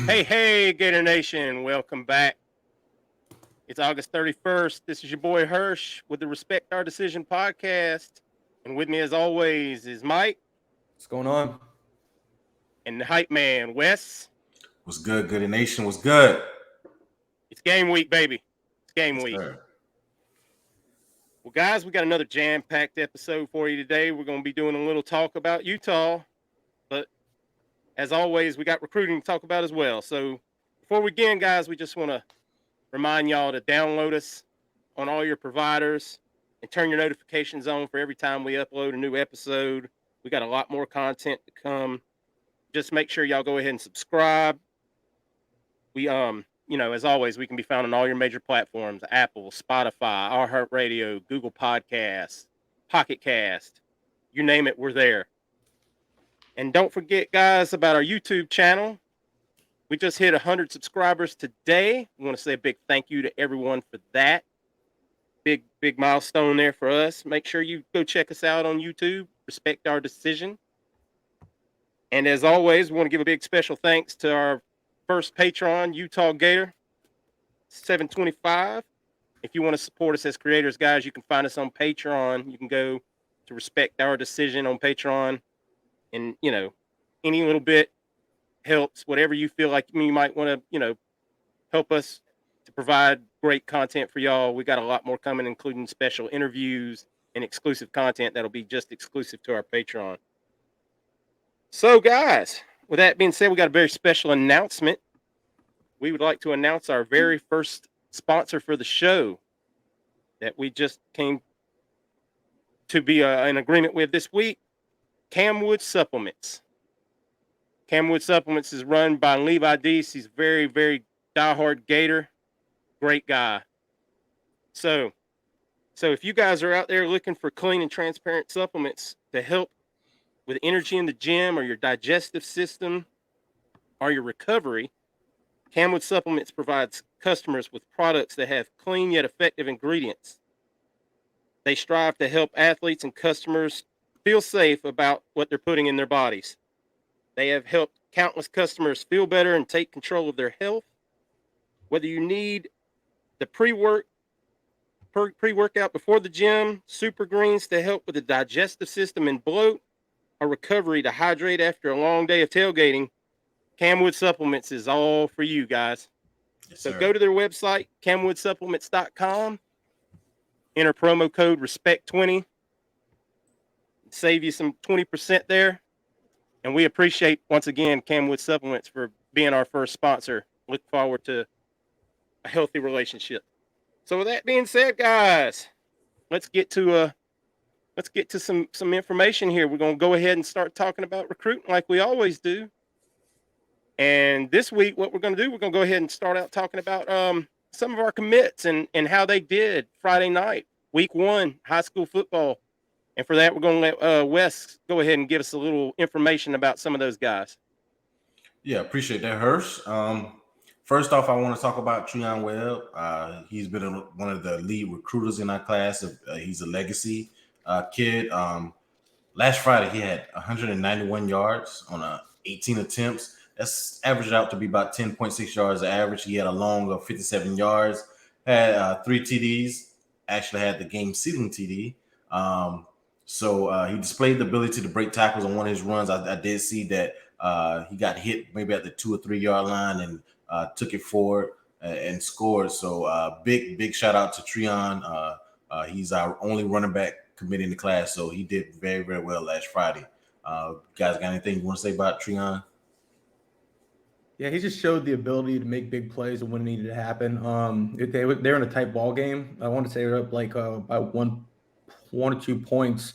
Hey, Gator Nation, welcome back. It's August 31st. This is your boy Hirsch with the Respect Our Decision podcast. And with me, as always, is Mike What's going on? and the hype man, Wes. What's good, Good Nation? What's good? It's game week, baby. It's game Yes, week. sir. Well, guys, we got another jam-packed episode for you today. We're going to be doing a little talk about Utah. But as always, we got recruiting to talk about as well. So before we begin, guys, we just want to remind y'all to download us on all your providers and turn your notifications on for every time we upload a new episode. We got a lot more content to come. Just make sure y'all go ahead and subscribe. We as always, we can be found on all your major platforms: Apple, Spotify, iHeartRadio, Google Podcasts, Pocket Cast. You name it, we're there. And don't forget, guys, about our YouTube channel. We just hit 100 subscribers today. We want to say a big thank you to everyone for that. Big milestone there for us. Make sure you go check us out on YouTube. Respect Our Decision. And as always, we want to give a big special thanks to our first patron, Utah Gator, 725. If you want to support us as creators, guys, you can find us on Patreon. You can go to Respect Our Decision on Patreon. And, any little bit helps, whatever you feel like you might want to, help us to provide great content for y'all. We got a lot more coming, including special interviews and exclusive content that'll be just exclusive to our Patreon. So, guys, with that being said, we got a very special announcement. We would like to announce our very first sponsor for the show that we just came to be in agreement with this week, Camwood Supplements. Camwood Supplements is run by Levi Deese. He's very, very diehard Gator. Great guy. So if you guys are out there looking for clean and transparent supplements to help with energy in the gym or your digestive system or your recovery, Camwood Supplements provides customers with products that have clean yet effective ingredients. They strive to help athletes and customers feel safe about what they're putting in their bodies. They have helped countless customers feel better and take control of their health. Whether you need the pre-workout before the gym, super greens to help with the digestive system and bloat, or recovery to hydrate after a long day of tailgating, Camwood Supplements is all for you guys. Yes, So sir. go to their website, camwoodsupplements.com, enter promo code RESPECT20, save you some 20% there. And we appreciate, once again, Camwood Supplements for being our first sponsor. Look forward to a healthy relationship. So with that being said, guys, let's get to some information here. We're going to go ahead and start talking about recruiting like we always do. And this week, what we're going to do, we're going to go ahead and start out talking about some of our commits and how they did Friday night, week 1, high school football. And for that, we're going to let Wes go ahead and give us a little information about some of those guys. Yeah, appreciate that, Hirsch. First off, I want to talk about Chuyon Webb. He's been one of the lead recruiters in our class. He's a legacy kid. Last Friday, he had 191 yards on 18 attempts. That's averaged out to be about 10.6 yards average. He had a long of 57 yards, had 3 TDs, actually had the game-sealing TD. So he displayed the ability to break tackles on one of his runs. I did see that he got hit maybe at the 2 or 3 yard line and took it forward and scored. So big shout out to Chuyon. He's our only running back committed in the class, so he did very, very well last Friday. Guys, got anything you want to say about Chuyon? Yeah, he just showed the ability to make big plays when it needed to happen. They're in a tight ball game. I want to say they're up like by one or 2 points.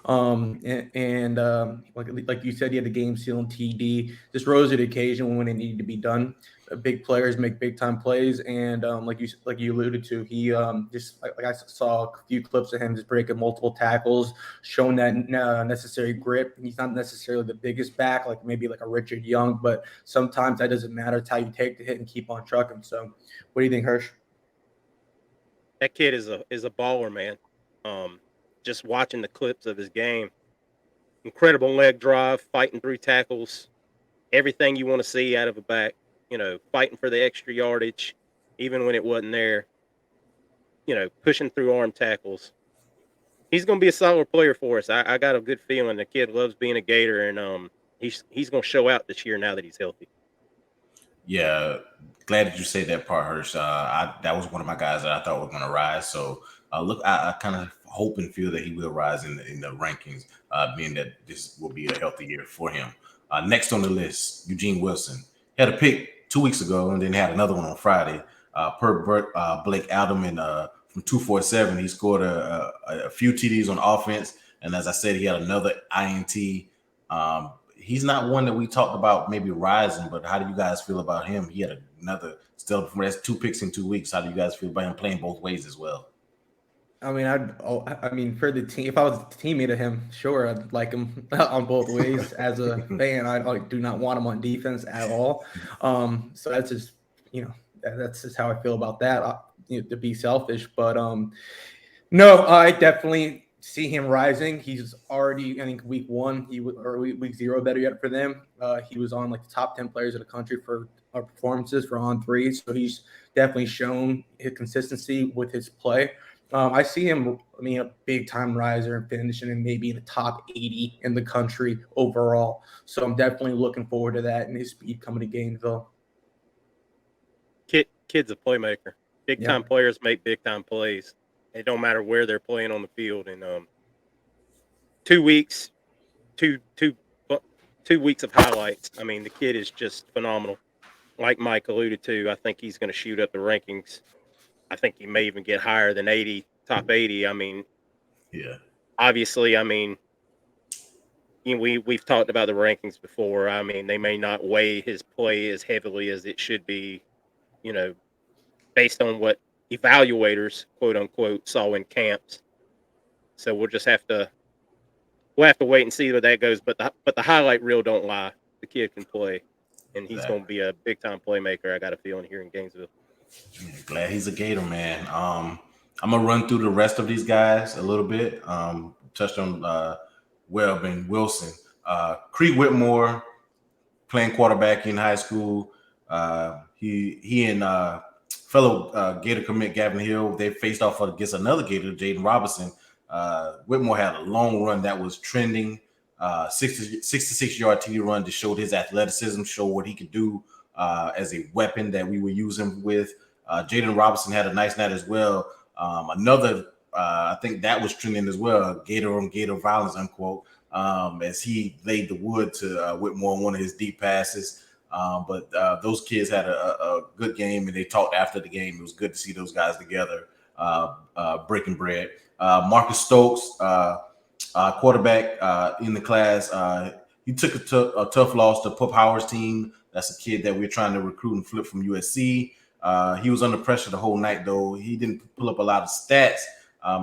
Like you said, he had the game sealing TD. Just rose to the occasion when it needed to be done. Big players make big time plays, and like you alluded to, he just like I saw a few clips of him just breaking multiple tackles, showing that necessary grit. He's not necessarily the biggest back, like maybe like a Richard Young, but sometimes that doesn't matter. It's how you take the hit and keep on trucking. So, what do you think, Hirsch? That kid is a baller, man. Just watching the clips of his game, incredible leg drive, fighting through tackles, everything you want to see out of a back. fighting for the extra yardage, even when it wasn't there, pushing through arm tackles. He's going to be a solid player for us. I got a good feeling the kid loves being a Gator, and he's going to show out this year now that he's healthy. Yeah, glad that you said that part, Hirsch. That was one of my guys that I thought was going to rise. So I kind of hope and feel that he will rise in the rankings, being that this will be a healthy year for him. Next on the list, Eugene Wilson. He had a pick 2 weeks ago, and then had another one on Friday. Blake Adam and from 247, he scored a few TDs on offense, and as I said, he had another INT. He's not one that we talked about maybe rising, but how do you guys feel about him? He had another that's 2 picks in 2 weeks. How do you guys feel about him playing both ways as well? I mean, for the team, if I was a teammate of him, sure, I'd like him on both ways. As a fan, I do not want him on defense at all. So that's just, that's just how I feel about that. To be selfish, but no, I definitely see him rising. He's already, I think, week 1, week 0, better yet for them. He was on like the top 10 players in the country for our performances for on 3. So he's definitely shown his consistency with his play. I see him, a big time riser and finishing in maybe in the top 80 in the country overall. So I'm definitely looking forward to that and his speed coming to Gainesville. Kid's a playmaker. Big time players make big time plays. It don't matter where they're playing on the field. And 2 weeks, two weeks of highlights. I mean, the kid is just phenomenal. Like Mike alluded to, I think he's going to shoot up the rankings. I think he may even get higher than 80, top 80. I mean, yeah. Obviously, we've talked about the rankings before. I mean, they may not weigh his play as heavily as it should be, based on what evaluators, quote unquote, saw in camps. So we'll have to wait and see where that goes. But the highlight reel don't lie. The kid can play, and he's going to be a big time playmaker. I got a feeling here in Gainesville. Yeah, glad he's a Gator, man. I'm gonna run through the rest of these guys a little bit. Touched on Webb and Wilson. Creed Whitmore, playing quarterback in high school. He and fellow Gator commit Gavin Hill, they faced off against another Gator, Jaden Robinson. Whitmore had a long run that was trending, 66-yard TD run that showed his athleticism, showed what he could do as a weapon that we were using with. Jaden Robinson had a nice night as well. Another, I think that was trending as well, Gator on Gator violence, unquote, as he laid the wood to Whitmore on one of his deep passes. But those kids had a good game, and they talked after the game. It was good to see those guys together, breaking bread. Marcus Stokes, quarterback in the class, he took a tough loss to Pup Howard's team. That's a kid that we're trying to recruit and flip from USC. He was under pressure the whole night, though. He didn't pull up a lot of stats.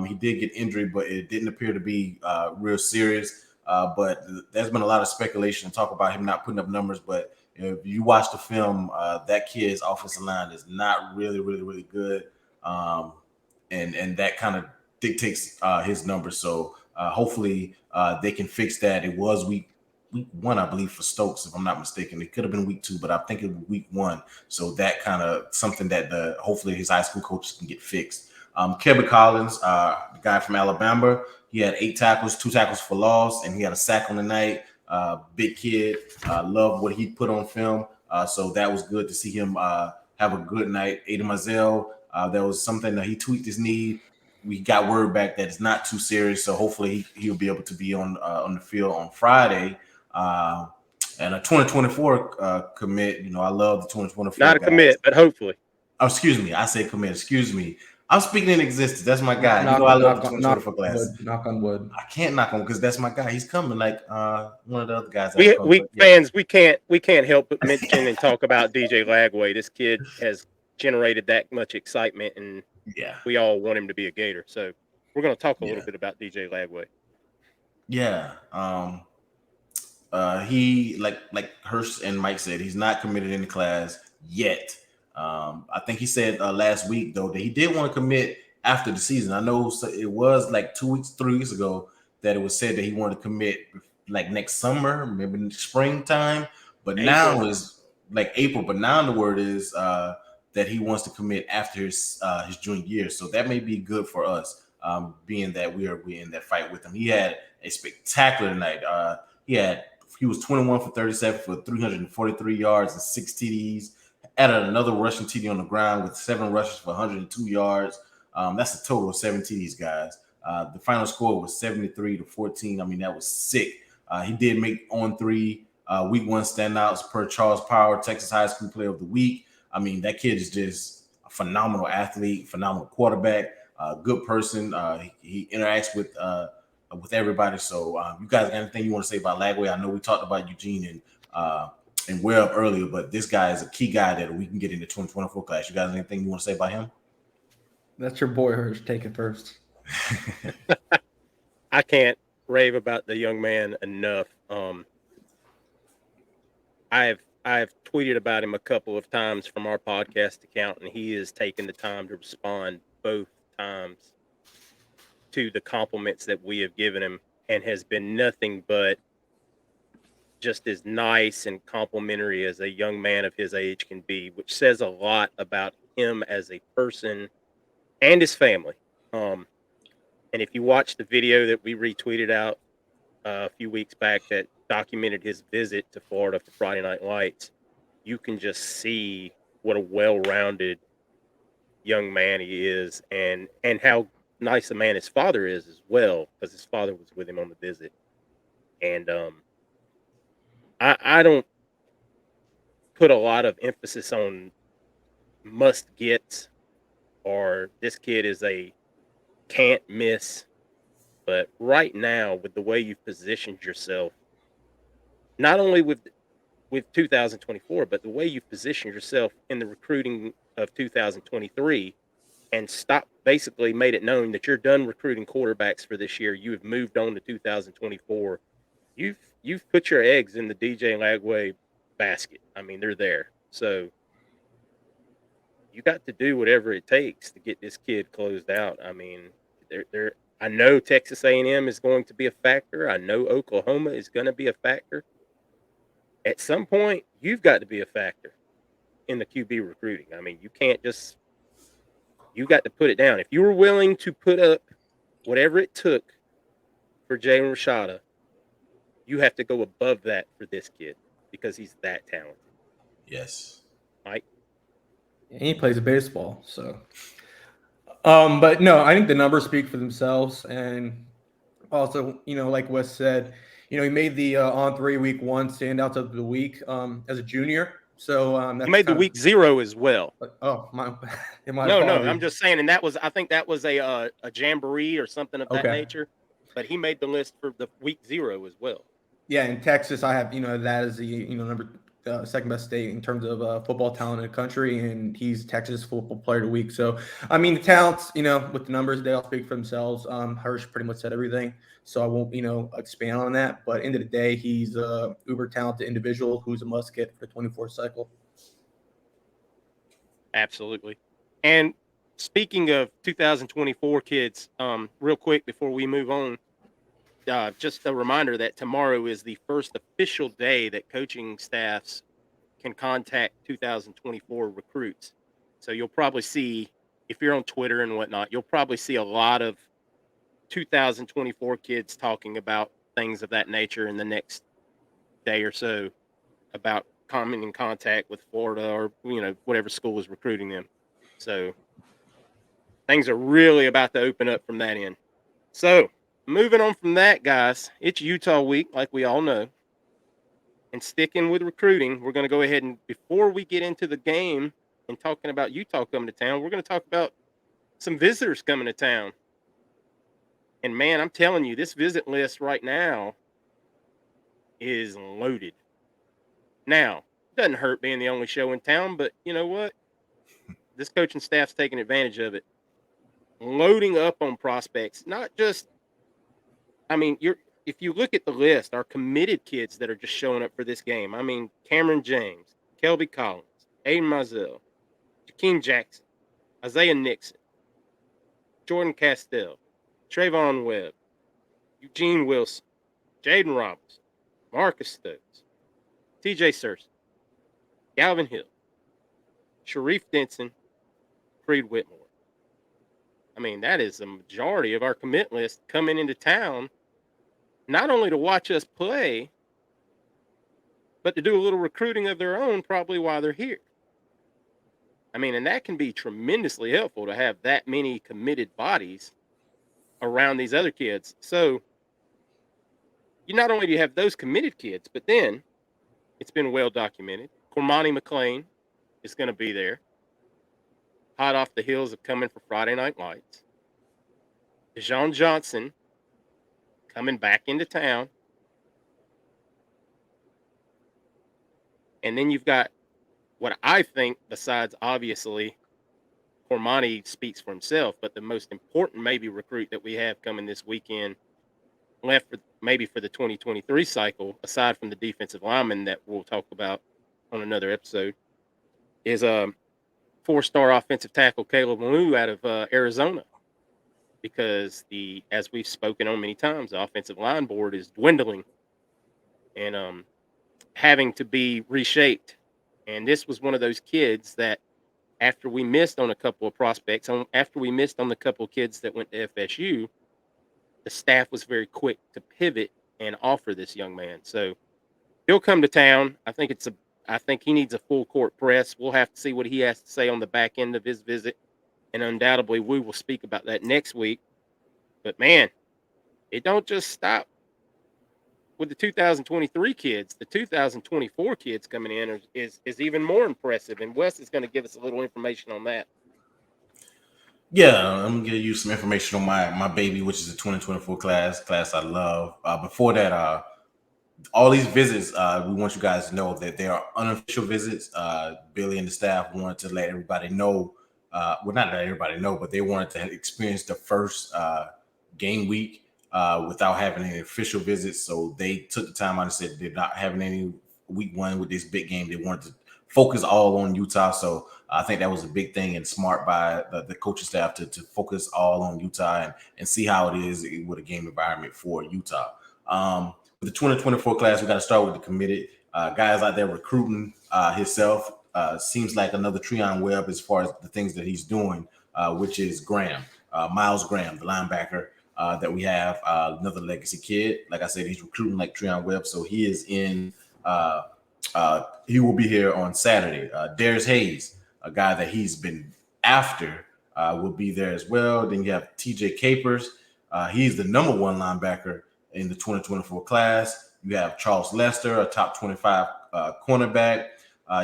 He did get injured, but it didn't appear to be real serious. But there's been a lot of speculation and talk about him not putting up numbers. But if you watch the film, that kid's offensive line is not really, really, really good. And that kind of dictates his numbers. So hopefully they can fix that. It was week 1, I believe, for Stokes, if I'm not mistaken. It could have been week 2, but I think it was week 1. So that kind of something that hopefully his high school coaches can get fixed. Kevin Collins, the guy from Alabama, he had 8 tackles, 2 tackles for loss, and he had a sack on the night. Big kid, loved what he put on film. So that was good to see him have a good night. Aiden Mazel, there was something that he tweaked his knee. We got word back that it's not too serious, so hopefully he'll be able to be on the field on Friday. And a 2024 commit. I love the 2024. Not a guys. Commit, but hopefully. Oh, excuse me. I say commit. Excuse me. I'm speaking in existence. That's my guy. I love the 2024 class. Knock on wood. I can't knock on because that's my guy. He's coming like one of the other guys. Fans, we can't help but mention and talk about DJ Lagway. This kid has generated that much excitement, and we all want him to be a Gator. So we're going to talk a little bit about DJ Lagway. Yeah. He like Hurst and Mike said, he's not committed in the class yet. I think he said last week though that he did want to commit after the season. I know it was like 3 weeks ago that it was said that he wanted to commit like next summer, maybe springtime. But now is like April, but now the word is that he wants to commit after his junior year. So that may be good for us, being that we're in that fight with him. He had a spectacular night. He was 21 for 37 for 343 yards and 6 TDs. Added another rushing TD on the ground with 7 rushes for 102 yards. That's a total of 7 TDs, guys. The final score was 73-14. I mean, that was sick. He did make on 3 week 1 standouts per Charles Power, Texas High School Player of the Week. I mean, that kid is just a phenomenal athlete, phenomenal quarterback, good person. He interacts with everybody. So you guys got anything you want to say about Lagway? I know we talked about Eugene and Webb earlier, but this guy is a key guy that we can get in the 2024 class. You guys anything you want to say about him? That's your boy, Hirsch. Take it first. I can't rave about the young man enough. I've tweeted about him a couple of times from our podcast account, and he has taken the time to respond both times to the compliments that we have given him, and has been nothing but just as nice and complimentary as a young man of his age can be, which says a lot about him as a person and his family. And if you watch the video that we retweeted out a few weeks back that documented his visit to Florida for Friday Night Lights, you can just see what a well-rounded young man he is, and how nice a man his father is as well, because his father was with him on the visit. And I don't put a lot of emphasis on must gets, or this kid is a can't miss. But right now, with the way you've positioned yourself, not only with 2024, but the way you've positioned yourself in the recruiting of 2023, and basically made it known that you're done recruiting quarterbacks for this year. You have moved on to 2024. You've put your eggs in the DJ Lagway basket. I mean, they're there. So you got to do whatever it takes to get this kid closed out. I mean, I know Texas A&M is going to be a factor. I know Oklahoma is going to be a factor. At some point, you've got to be a factor in the QB recruiting. I mean, you got to put it down. If you were willing to put up whatever it took for Jalen Rashada, you have to go above that for this kid, because he's that talented. Yes. Mike? And he plays baseball, so. But no, I think the numbers speak for themselves. And also, like Wes said, he made the on 3 week 1 standouts of the week as a junior. So he made the week 0 as well. Oh, my no, I'm just saying, and I think that was a jamboree or something of that nature. But he made the list for the week 0 as well. Yeah, in Texas, I have that is the number second best state in terms of football talent in the country, and he's Texas Football Player of the Week. So, I mean, the talents, with the numbers, they all speak for themselves. Hirsch pretty much said everything, so I won't, expand on that. But end of the day, he's a uber talented individual who's a must get for the 24 cycle. Absolutely. And speaking of 2024 kids, real quick before we move on, just a reminder that tomorrow is the first official day that coaching staffs can contact 2024 recruits. So you'll probably see, if you're on Twitter and whatnot, you'll probably see a lot of 2024 kids talking about things of that nature in the next day or so about coming in contact with Florida or, whatever school is recruiting them. So things are really about to open up from that end. So moving on from that, guys, it's Utah week, like we all know. And sticking with recruiting, we're going to go ahead and, before we get into the game and talking about Utah coming to town, we're going to talk about some visitors coming to town. And man, I'm telling you, this visit list right now is loaded. Now, it doesn't hurt being the only show in town, but you know what? This coaching staff's taking advantage of it. Loading up on prospects, not just, if you look at the list, our committed kids that are just showing up for this game. I mean, Cameron James, Kelby Collins, Aiden Mizell, Jakeem Jackson, Isaiah Nixon, Jordan Castell, Trayvon Webb, Eugene Galvin Hill, Sharif Denson, Creed Whitmore. I mean, that is the majority of our commit list coming into town, not only to watch us play, but to do a little recruiting of their own probably while they're here. I mean, and that can be tremendously helpful to have that many committed bodies around these other kids. So you not only do you have those committed kids, but then it's been well documented. Cormani McLean is going to be there, hot off the heels of coming for Friday Night Lights. Dejon Johnson coming back into town. And then you've got what I think, besides obviously Cormani speaks for himself, but the most important maybe recruit that we have coming this weekend, left for maybe for the 2023 cycle, aside from the defensive lineman that we'll talk about on another episode, is a 4-star offensive tackle Kayla Bloom out of Arizona. Because as we've spoken on many times, the offensive line board is dwindling and having to be reshaped. And this was one of those kids that, after we missed on a couple of prospects, after we missed on the couple of kids that went to FSU, the staff was very quick to pivot and offer this young man. So he'll come to town. I think he needs a full court press. We'll have to see what he has to say on the back end of his visit, and undoubtedly we will speak about that next week. But man, it don't just stop with the 2023 kids. The 2024 kids coming in is even more impressive, and Wes is going to give us a little information on that. Yeah, I'm gonna give you some information on my baby, which is a 2024 class I love. Before that, all these visits, we want you guys to know that they are unofficial visits. Billy and the staff wanted to let everybody know, well, not let everybody know, but they wanted to experience the first game week without having any official visits. So they took the time out and said they're not having any week one with this big game. They wanted to focus all on Utah. So I think that was a big thing and smart by the coaching staff to focus all on Utah and see how it is with a game environment for Utah. With the 2024 class, we got to start with the committed guys out there recruiting himself. Seems like another Chuyon Webb as far as the things that he's doing, which is Miles Graham, the linebacker that we have, another legacy kid. Like I said, he's recruiting like Chuyon Webb, so he is in. He will be here on Saturday. Darius Hayes, a guy that he's been after, will be there as well. Then you have TJ Capers. He's the number one linebacker in the 2024 class. You have Charles Lester, a top 25 cornerback.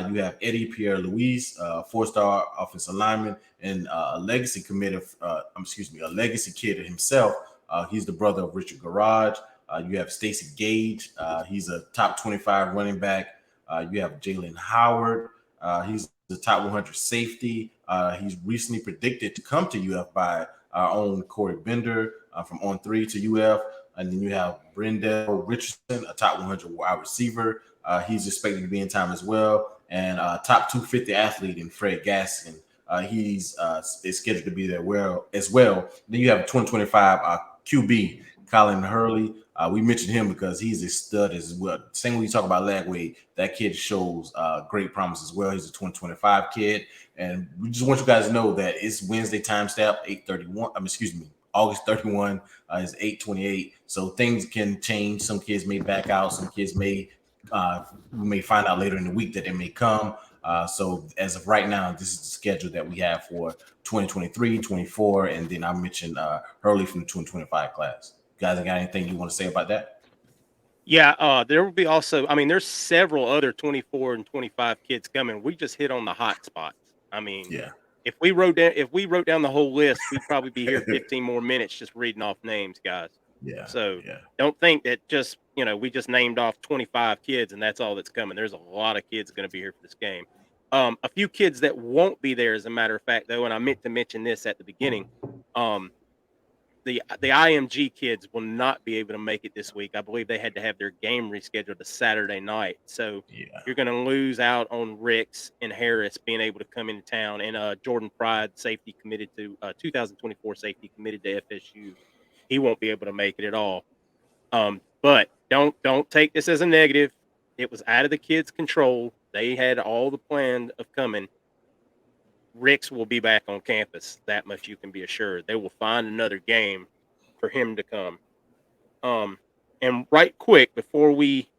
You have Eddie Pierre-Louis, 4-star offensive lineman, and a legacy kid himself. He's the brother of Richard Garage. You have Stacey Gage. He's a top 25 running back. You have Jalen Howard. He's the top 100 safety. He's recently predicted to come to UF by our own Corey Bender from On3 to UF. And then you have Brendel Richardson, a top 100 wide receiver. He's expected to be in time as well. And top 250 athlete in Fred Gaskin. He's is scheduled to be there as well. Then you have 2025 QB, Colin Hurley. We mentioned him because he's a stud as well. Same when you talk about Lagway, that kid shows great promise as well. He's a 2025 kid. And we just want you guys to know that it's Wednesday time stamp, 8/31. August 31 is 8/28. So things can change. Some kids may back out. Some kids we may find out later in the week that they may come. So as of right now, this is the schedule that we have for 2023, 24, and then I mentioned Hurley from the 2025 class. You guys got anything you want to say about that? Yeah, there will be also, I mean, there's several other 24 and 25 kids coming. We just hit on the hot spots. I mean, yeah. If we wrote down the whole list, we'd probably be here 15 more minutes just reading off names, guys. Yeah. So don't think that just, we just named off 25 kids and that's all that's coming. There's a lot of kids going to be here for this game. A few kids that won't be there, as a matter of fact, though, and I meant to mention this at the beginning. The IMG kids will not be able to make it this week. I believe they had to have their game rescheduled to Saturday night. So you're going to lose out on Ricks and Harris being able to come into town, and Jordan Pride, safety committed to 2024 safety committed to FSU. He won't be able to make it at all. But don't take this as a negative. It was out of the kids' control. They had all the plan of coming. Ricks will be back on campus. That much you can be assured. They will find another game for him to come. And right quick, before we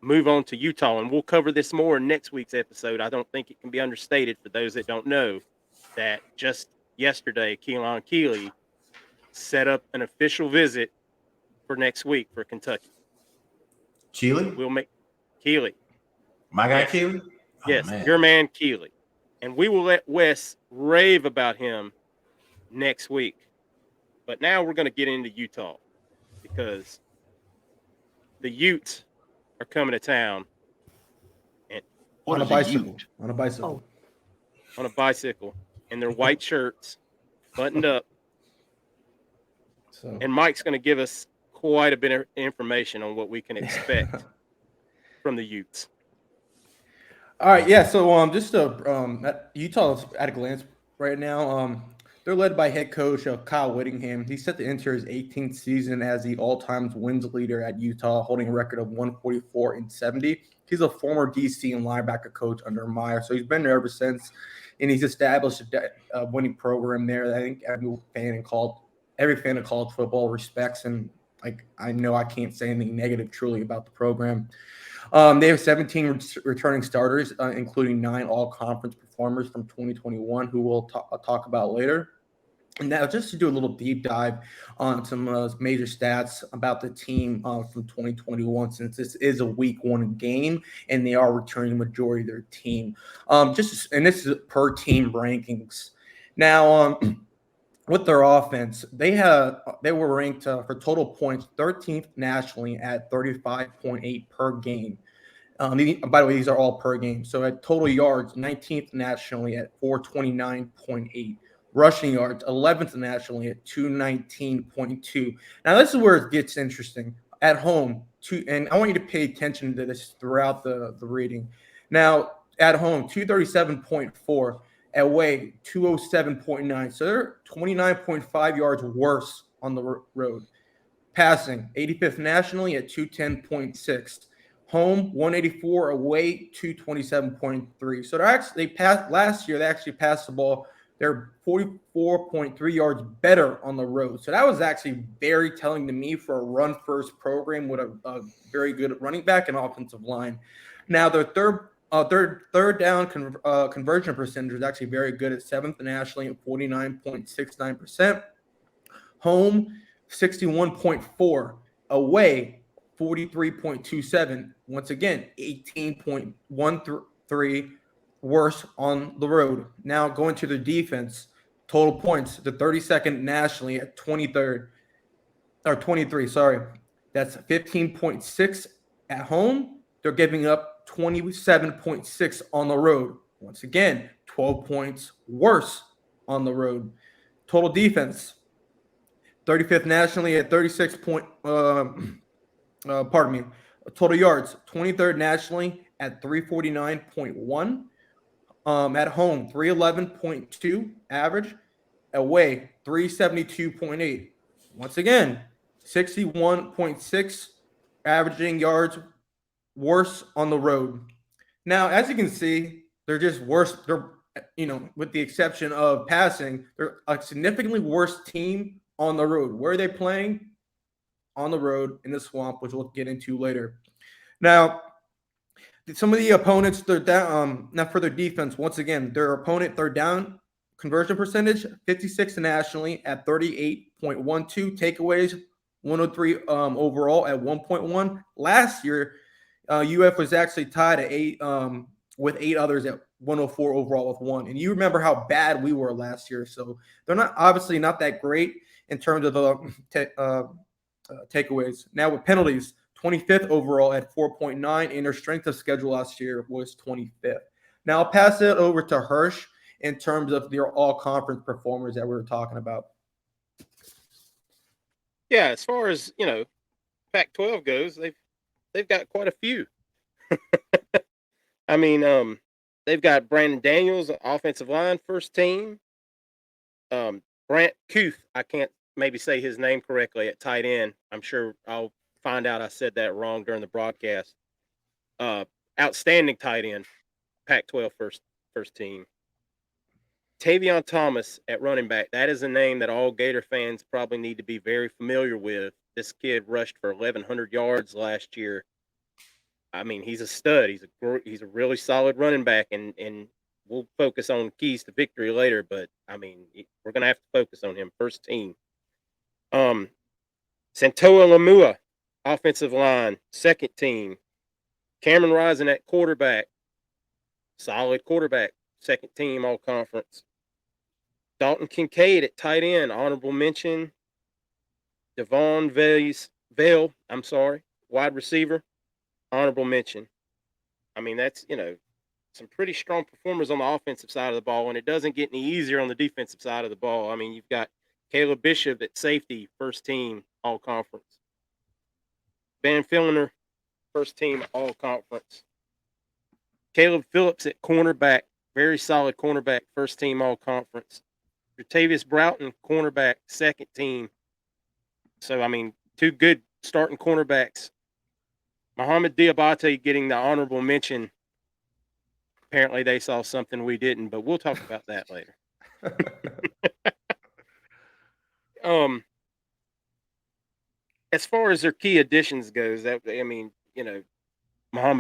move on to Utah, and we'll cover this more in next week's episode, I don't think it can be understated for those that don't know that just yesterday, Keelan Keeley set up an official visit for next week for Kentucky. Keely? We'll make Keeley. My guy Yes. Keely? Oh, Yes, man. your man Keeley. And we will let Wes rave about him next week. But now we're going to get into Utah because the Utes are coming to town. And On a bicycle. On a bicycle. on a bicycle in their white shirts, buttoned up. So And Mike's going to give us quite a bit of information on what we can expect from the Utes. all right, yeah. So just Utah at a glance right now. They're led by head coach Kyle Whittingham. He's set to enter his 18th season as the all-time wins leader at Utah, holding a record of 144-70. He's a former DC and linebacker coach under Meyer, so he's been there ever since, and he's established a winning program there that I think every fan of college football respects. And like I know I can't say anything negative truly about the program. They have 17 returning starters, including 9 all-conference performers from 2021, who we'll talk about later. And now, just to do a little deep dive on some major stats about the team from 2021, since this is a week 1 game and they are returning the majority of their team. And this is per team rankings. Now, with their offense, they were ranked for total points 13th nationally at 35.8 per game. By the way, these are all per game. So at total yards, 19th nationally at 429.8. Rushing yards, 11th nationally at 219.2. Now, this is where it gets interesting. At home, and I want you to pay attention to this throughout the reading. Now, at home, 237.4. Away, 207.9. So they're 29.5 yards worse on the road. Passing, 85th nationally at 210.6. Home, 184. Away, 227.3. So they passed last year. They actually passed the ball. They're 44.3 yards better on the road. So that was actually very telling to me for a run-first program with a very good running back and offensive line. Now, their third down conversion percentage is actually very good at 7th nationally at 49.69%. Home, 61.4. Away, 43.27. Once again, 18.13 worse on the road. Now going to the defense, total points, the 32nd nationally at 23. Sorry. That's 15.6 at home. They're giving up 27.6 on the road. Once again, 12 points worse on the road. Total defense, 35th nationally at 36 point. Total yards, 23rd nationally at 349.1. At home, 311.2 average. Away, 372.8. Once again, 61.6 averaging yards worse on the road. Now, as you can see, they're just worse. They're, with the exception of passing, they're a significantly worse team on the road. Where are they playing? On the road in the swamp, which we'll get into later. Now, some of the opponents, they're down. Now for their defense, once again, their opponent third down conversion percentage, 56th nationally at 38.12. Takeaways, 103 overall at 1.1. Last year, UF was actually tied at 8 with 8 others at 104 overall with 1. And you remember how bad we were last year, so they're obviously not that great in terms of takeaways. Now with penalties, 25th overall at 4.9, and their strength of schedule last year was 25th. Now I'll pass it over to Hirsch in terms of their all-conference performers that we were talking about. Yeah, as far as Pac-12 goes, they've got quite a few. I mean, they've got Brandon Daniels, offensive line, first team. Brant Kuth, I can't maybe say his name correctly, at tight end. I'm sure I'll find out I said that wrong during the broadcast. outstanding tight end, Pac-12 first team. Tavion Thomas at running back. That is a name that all Gator fans probably need to be very familiar with. This kid rushed for 1,100 yards last year. I mean, he's a stud. He's a really solid running back, and we'll focus on keys to victory later. But I mean, we're gonna have to focus on him first team. Santoa Lamua, offensive line, second team. Cameron Rising at quarterback, solid quarterback, second team all conference. Dalton Kincaid at tight end, honorable mention. Devon Vale, wide receiver, honorable mention. I mean, that's, some pretty strong performers on the offensive side of the ball, and it doesn't get any easier on the defensive side of the ball. I mean, you've got Caleb Bishop at safety, first team all conference. Van Filliner, first team all conference. Caleb Phillips at cornerback, very solid cornerback, first team all conference. Jatavius Broughton, cornerback, second team. So, I mean, two good starting cornerbacks. Muhammad Diabate getting the honorable mention. Apparently they saw something we didn't, but we'll talk about that later. As far as their key additions goes, Muhammad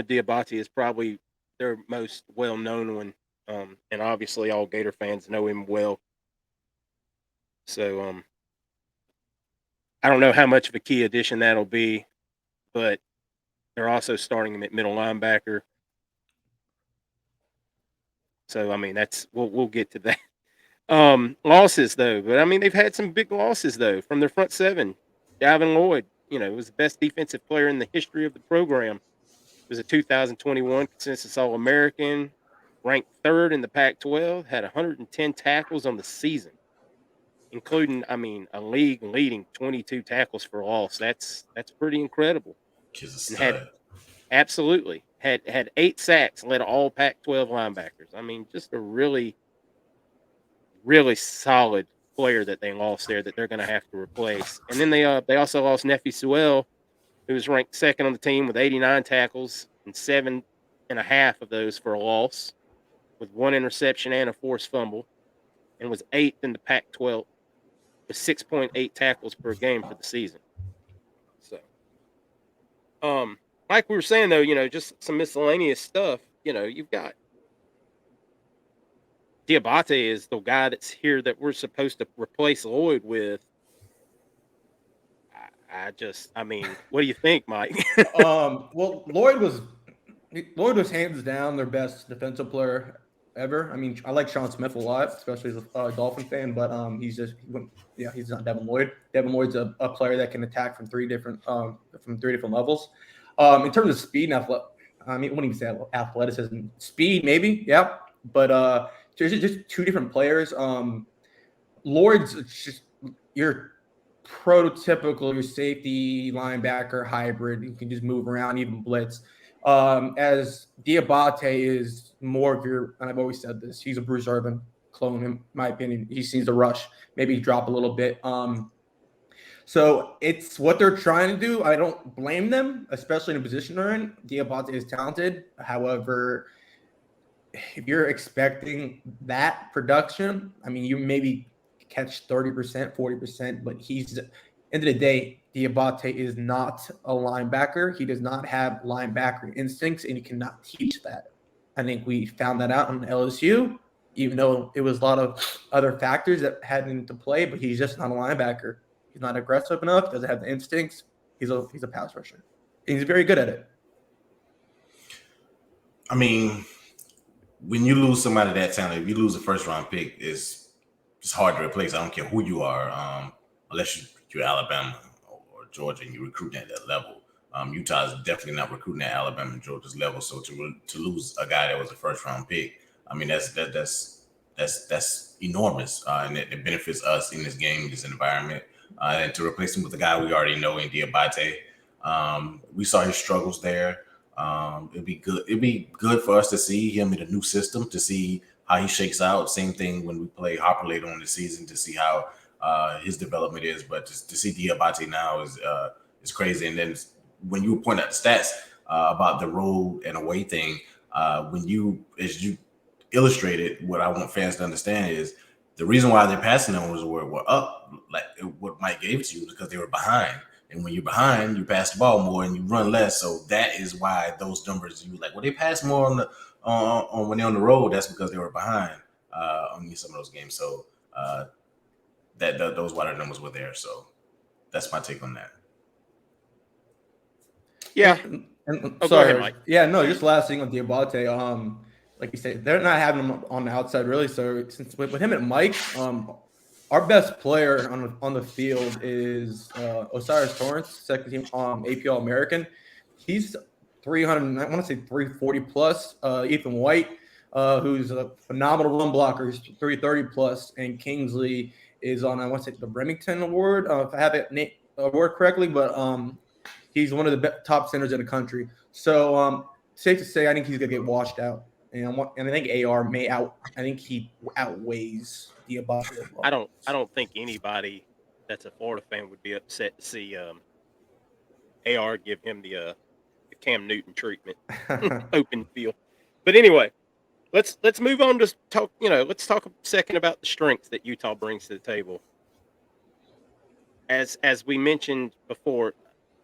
Diabate is probably their most well-known one, and obviously all Gator fans know him well. So, I don't know how much of a key addition that'll be, but they're also starting him at middle linebacker. So, I mean, we'll get to that. Losses though, but I mean, they've had some big losses though from their front seven. Dalvin Lloyd, was the best defensive player in the history of the program. He was a 2021 consensus All-American, ranked third in the Pac-12, had 110 tackles on the season, including, a league-leading 22 tackles for loss. That's pretty incredible. Absolutely. Had 8 sacks, led all Pac-12 linebackers. I mean, just a really, really solid player that they lost there that they're going to have to replace. And then they also lost Nefi Sewell, who was ranked second on the team with 89 tackles and 7.5 of those for a loss, with 1 interception and a forced fumble, and was 8th in the Pac-12 with 6.8 tackles per game for the season. So, like we were saying though, just some miscellaneous stuff. You've got Diabate is the guy that's here that we're supposed to replace Lloyd with. What do you think, Mike? Well, Lloyd was hands down their best defensive player ever. I mean, I like Sean Smith a lot, especially as a Dolphin fan, but he's not Devin Lloyd. Devin Lloyd's a player that can attack from three different levels. In terms of speed and I wouldn't even say athleticism, speed maybe, yeah, but there's just two different players. Lloyd's just your prototypical your safety linebacker hybrid. You can just move around, even blitz. As Diabate is more of your, and I've always said this, he's a Bruce Irvin clone in my opinion. He seems to rush, maybe drop a little bit. So it's what they're trying to do. I don't blame them, especially in the position they're in. Diabate is talented. However, if you're expecting that production, you maybe catch 30%, 40%, but he's, end of the day, Diabate is not a linebacker. He does not have linebacker instincts, and you cannot teach that. I think we found that out in LSU, even though it was a lot of other factors that had into play, but he's just not a linebacker. He's not aggressive enough, doesn't have the instincts. He's a pass rusher. And he's very good at it. I mean, when you lose somebody that talented, if you lose a first-round pick, it's hard to replace. I don't care who you are, unless you're Alabama or Georgia and you recruit at that level. Utah is definitely not recruiting at Alabama and Georgia's level. So to lose a guy that was a first-round pick, that's enormous, and it benefits us in this game, this environment. And to replace him with a guy we already know in Diabate, we saw his struggles there. It'd be good for us to see him in a new system, to see how he shakes out. Same thing when we play Hopper later on in the season, to see how his development is. But to see Diabate now is crazy. And then when you point out the stats, about the road and away thing. As you illustrated, what I want fans to understand is the reason why their passing numbers were up, like what Mike gave to you, because they were behind. And when you're behind, you pass the ball more and you run less. So that is why those numbers, you like, well, they pass more on when they're on the road. That's because they were behind on some of those games. So those wider numbers were there. So that's my take on that. Yeah. And Go sorry, ahead, Mike. Yeah, no, just last thing on Diabate. Like you said, they're not having him on the outside really. So since with him and Mike, our best player on the field is Osiris Torrance, second team APL American. He's 300. I want to say 340 plus. Ethan White, who's a phenomenal run blocker, he's 330 plus, and Kingsley is on, I want to say, the Remington Award, if I have it award correctly, but he's one of the top centers in the country. So safe to say, I think he's gonna get washed out, and I think I think he outweighs Diabate as well. I don't think anybody that's a Florida fan would be upset to see AR give him the Cam Newton treatment, open field. But anyway, let's move on to talk. Let's talk a second about the strengths that Utah brings to the table. As we mentioned before,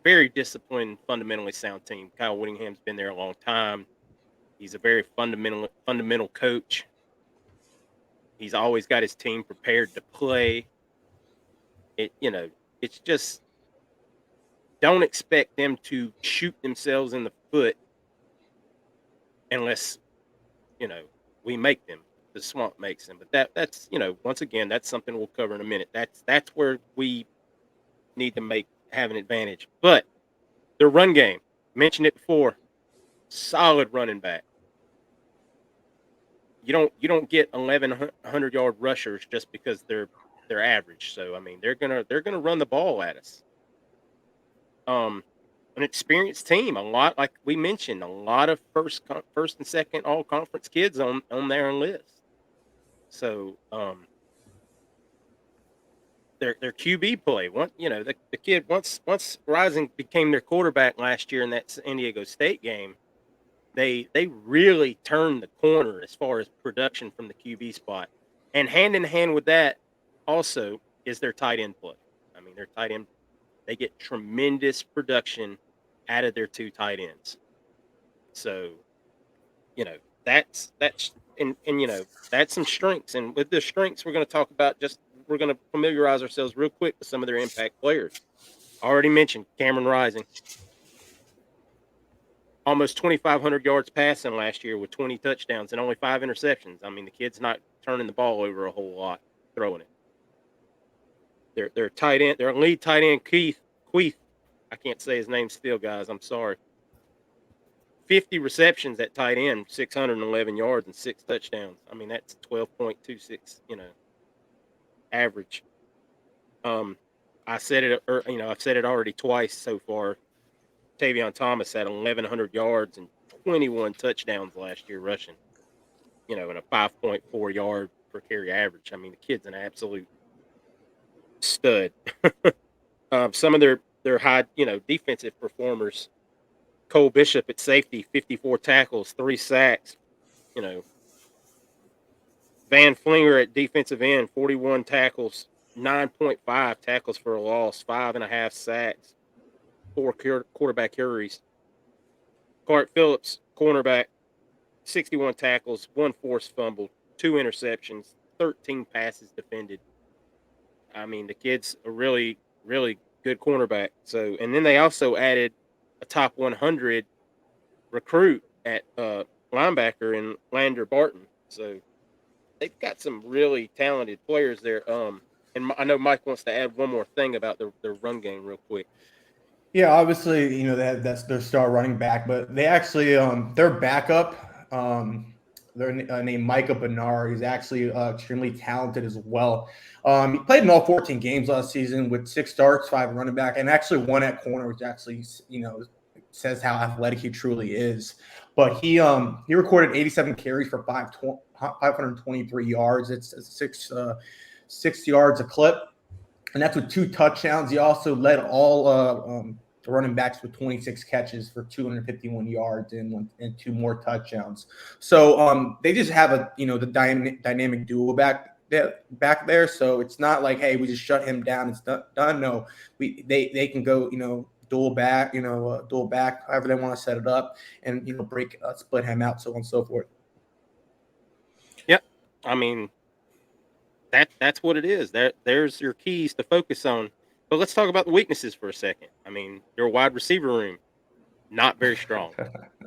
very disciplined, fundamentally sound team. Kyle Whittingham's been there a long time. He's a very fundamental coach. He's always got his team prepared to play. It's just, don't expect them to shoot themselves in the foot unless, we make them. The swamp makes them. But that's once again, that's something we'll cover in a minute. That's where we need to have an advantage. But the run game, mentioned it before, solid running back. You don't get 1,100-yard rushers just because they're average. So I mean, they're gonna run the ball at us. An experienced team, a lot, like we mentioned, a lot of first and second all conference kids on their list. So their QB play. The kid once Rising became their quarterback last year in that San Diego State game, they really turned the corner as far as production from the QB spot. And hand in hand with that also is their tight end play. I mean, their tight end, they get tremendous production out of their two tight ends. So, that's that's some strengths. And with the strengths, we're going to talk about we're going to familiarize ourselves real quick with some of their impact players. Already mentioned Cameron Rising. Almost 2,500 yards passing last year with 20 touchdowns and only 5 interceptions. I mean, the kid's not turning the ball over a whole lot, throwing it. Their tight end, their lead tight end, Keith. I can't say his name still, guys. I'm sorry. 50 receptions at tight end, 611 yards and 6 touchdowns. I mean, that's 12.26, average. I said it, I've said it already twice so far. Tavion Thomas had 1,100 yards and 21 touchdowns last year rushing, and a 5.4 yard per carry average. I mean, the kid's an absolute stud. Some of their high, defensive performers, Cole Bishop at safety, 54 tackles, 3 sacks. Van Flinger at defensive end, 41 tackles, 9.5 tackles for a loss, 5.5 sacks, 4 quarterback hurries. Clark Phillips, cornerback, 61 tackles, 1 forced fumble, 2 interceptions, 13 passes defended. I mean, the kid's a really, really good cornerback. So, and then they also added a top 100 recruit at linebacker in Lander Barton. So they've got some really talented players there. And I know Mike wants to add one more thing about their run game real quick. Yeah, obviously, that's their star running back, but they actually their backup, they're named Micah Bernard. He's actually extremely talented as well. He played in all 14 games last season with 6 starts, 5 running back, and actually 1 at corner, which actually says how athletic he truly is. But he recorded 87 carries for 523 yards. It's 6 yards a clip, and that's with 2 touchdowns. He also led all running backs with 26 catches for 251 yards and 2 more touchdowns. So they just have the dynamic duo back there. So it's not like, hey, we just shut him down, it's done. No, they can go dual back, however they want to set it up, and split him out, so on and so forth. Yep, I mean that's what it is. There's your keys to focus on. But let's talk about the weaknesses for a second. I mean, their wide receiver room, not very strong.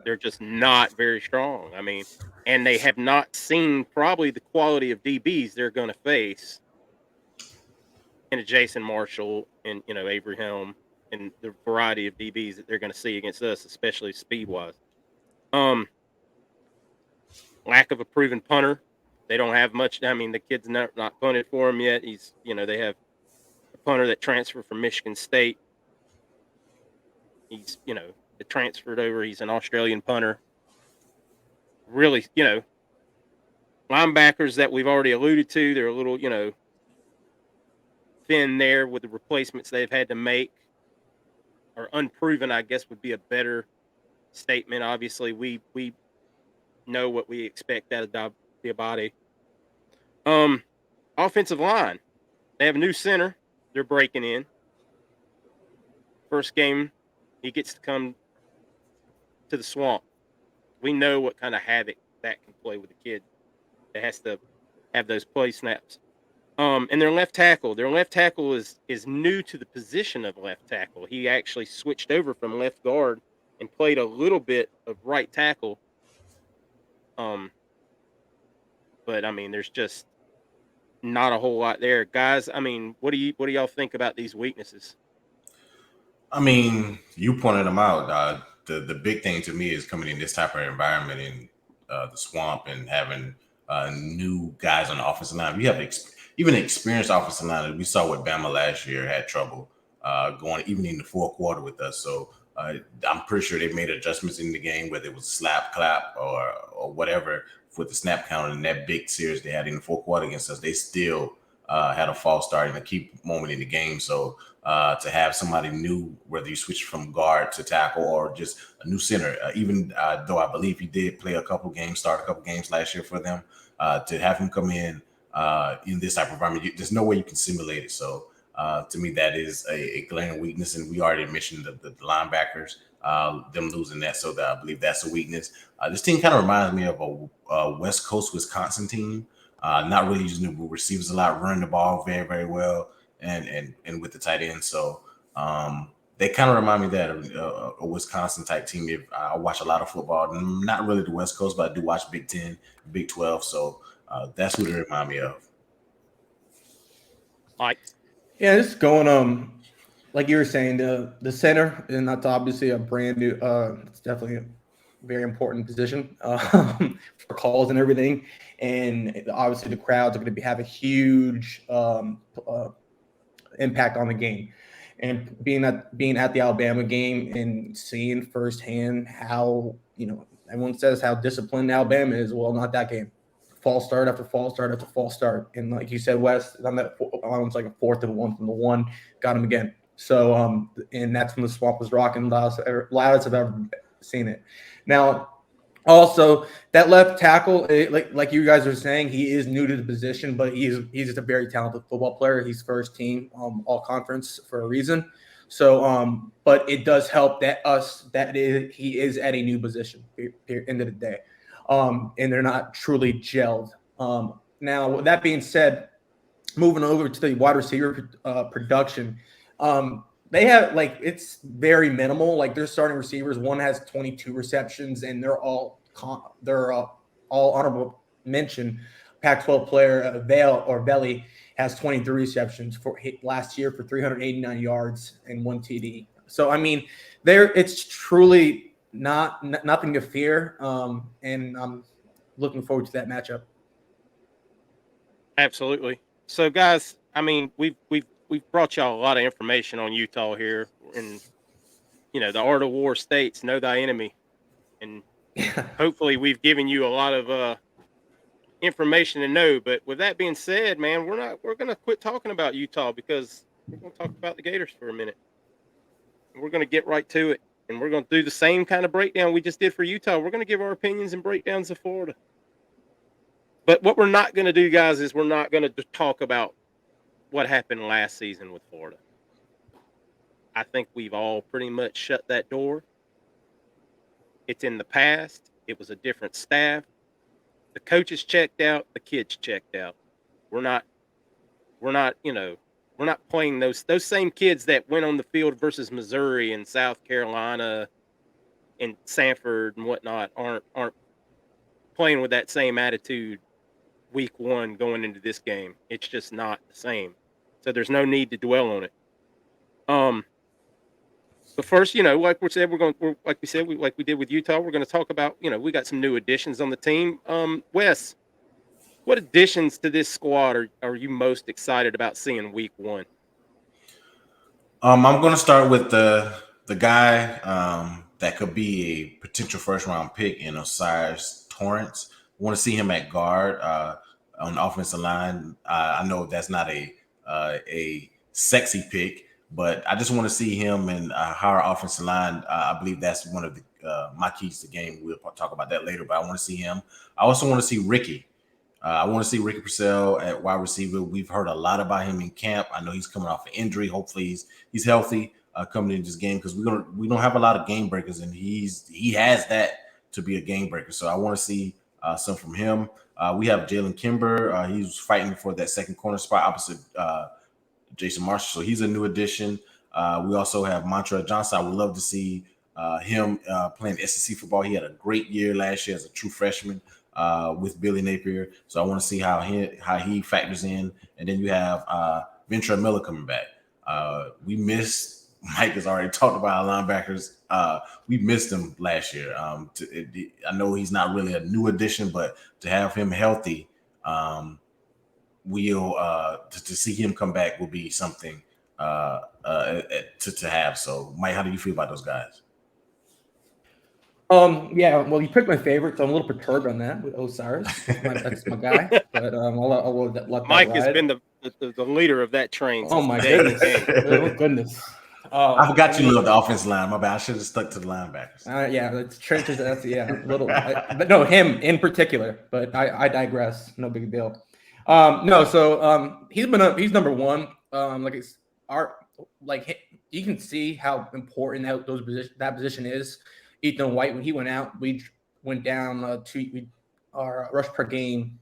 They're just not very strong. I mean, and they have not seen probably the quality of DBs they're going to face in a Jason Marshall and Avery Helm and the variety of DBs that they're going to see against us, especially speed wise. Lack of a proven punter. They don't have much. I mean, the kid's not punted for him yet. He's they have a punter that transferred from Michigan State. He's transferred over. He's an Australian punter. Really, linebackers that we've already alluded to. They're a little thin there with the replacements they've had to make, or unproven, I guess would be a better statement. Obviously, we know what we expect out of Diabate. Offensive line. They have a new center. They're breaking in. First game, he gets to come to the Swamp. We know what kind of havoc that can play with a kid that has to have those play snaps. And their left tackle. Their left tackle is new to the position of left tackle. He actually switched over from left guard and played a little bit of right tackle. But I mean, there's just not a whole lot there, guys. I mean, what do y'all think about these weaknesses? I mean, you pointed them out. The big thing to me is coming in this type of environment in the Swamp and having new guys on the offensive line. You have even experienced offensive line. We saw with Bama last year had trouble going even in the fourth quarter with us. So I'm pretty sure they made adjustments in the game, whether it was slap, clap, or whatever with the snap count in that big series they had in the fourth quarter against us. They still had a false start in a key moment in the game. So to have somebody new, whether you switch from guard to tackle or just a new center, even though I believe he did play start a couple games last year for them, to have him come in this type of environment, there's no way you can simulate it. So to me, that is a glaring weakness. And we already mentioned the linebackers, them losing that. So I believe that's a weakness. This team kind of reminds me of a West Coast Wisconsin team. Not really using the receivers a lot, running the ball very, very well, and with the tight end. So they kind of remind me of that a Wisconsin type team. If I watch a lot of football, not really the West Coast, but I do watch Big 10, Big 12. So that's who they remind me of. Mike. Yeah, just going like you were saying, the center, and that's obviously a brand new. It's definitely a very important position for calls and everything. And obviously, the crowds are going to have a huge impact on the game. And being at the Alabama game and seeing firsthand how everyone says how disciplined Alabama is. Well, not that game. False start after false start after false start, and like you said, Wes, on that almost like a 4th and 1 from the 1, got him again. So and that's when the Swamp was rocking loudest I've ever seen it. Now, also that left tackle, like you guys are saying, he is new to the position, but he's just a very talented football player. He's first team all conference for a reason. So but it does help he is at a new position end of the day. And they're not truly gelled. Now, with that being said, moving over to the wide receiver production, they have it's very minimal. Like their starting receivers, one has 22 receptions, and they're all honorable mention. Pac-12 player Belly has 23 receptions for last year for 389 yards and 1 TD. So I mean, it's truly nothing to fear, and I'm looking forward to that matchup. Absolutely. So, guys, I mean, we've brought y'all a lot of information on Utah here, and the art of war states, know thy enemy, and hopefully we've given you a lot of information to know. But with that being said, man, we're gonna quit talking about Utah because we're gonna talk about the Gators for a minute. We're going to get right to it, and we're going to do the same kind of breakdown we just did for Utah. We're going to give our opinions and breakdowns of Florida. But what we're not going to do, guys, is we're not going to talk about what happened last season with Florida. I think we've all pretty much shut that door. It's in the past. It was a different staff. The coaches checked out. The kids checked out. We're not playing those same kids that went on the field versus Missouri and South Carolina and Sanford and whatnot aren't playing with that same attitude week one going into this game. It's just not the same. So there's no need to dwell on it. But first, like we said, like we did with Utah, we're going to talk about, we got some new additions on the team. Wes, what additions to this squad are you most excited about seeing week one? I'm going to start with the guy that could be a potential first round pick in Osiris Torrance. I want to see him at guard on the offensive line. I know that's not a sexy pick, but I just want to see him in a higher offensive line. I believe that's one of my keys to the game. We'll talk about that later, but I want to see him. I also want to see Ricky. I want to see Ricky Purcell at wide receiver. We've heard a lot about him in camp. I know he's coming off an injury. Hopefully he's healthy coming into this game, because we don't have a lot of game breakers, and he has that to be a game breaker. So I want to see some from him. We have Jalen Kimber. He's fighting for that second corner spot opposite Jason Marshall. So he's a new addition. We also have Montrell Johnson. I would love to see him playing SEC football. He had a great year last year as a true freshman with Billy Napier. So I want to see how he factors in. And then you have Ventura Miller coming back. Mike has already talked about our linebackers. We missed him last year. I know he's not really a new addition, but to have him healthy, to see him come back will be something to have. So, Mike, how do you feel about those guys? Yeah, well, you picked my favorite, so I'm a little perturbed on that with Osiris. That's my guy. But I'll let Mike that has ride. been the leader of that train. Oh my goodness! Oh goodness! I forgot you love the offensive line. My bad. I should have stuck to the linebackers. Yeah, it's trenches. That's little. But no, him in particular. But I digress. No big deal. He's number one. You can see how important that position is. Ethan White, when he went out, we went down our rush per game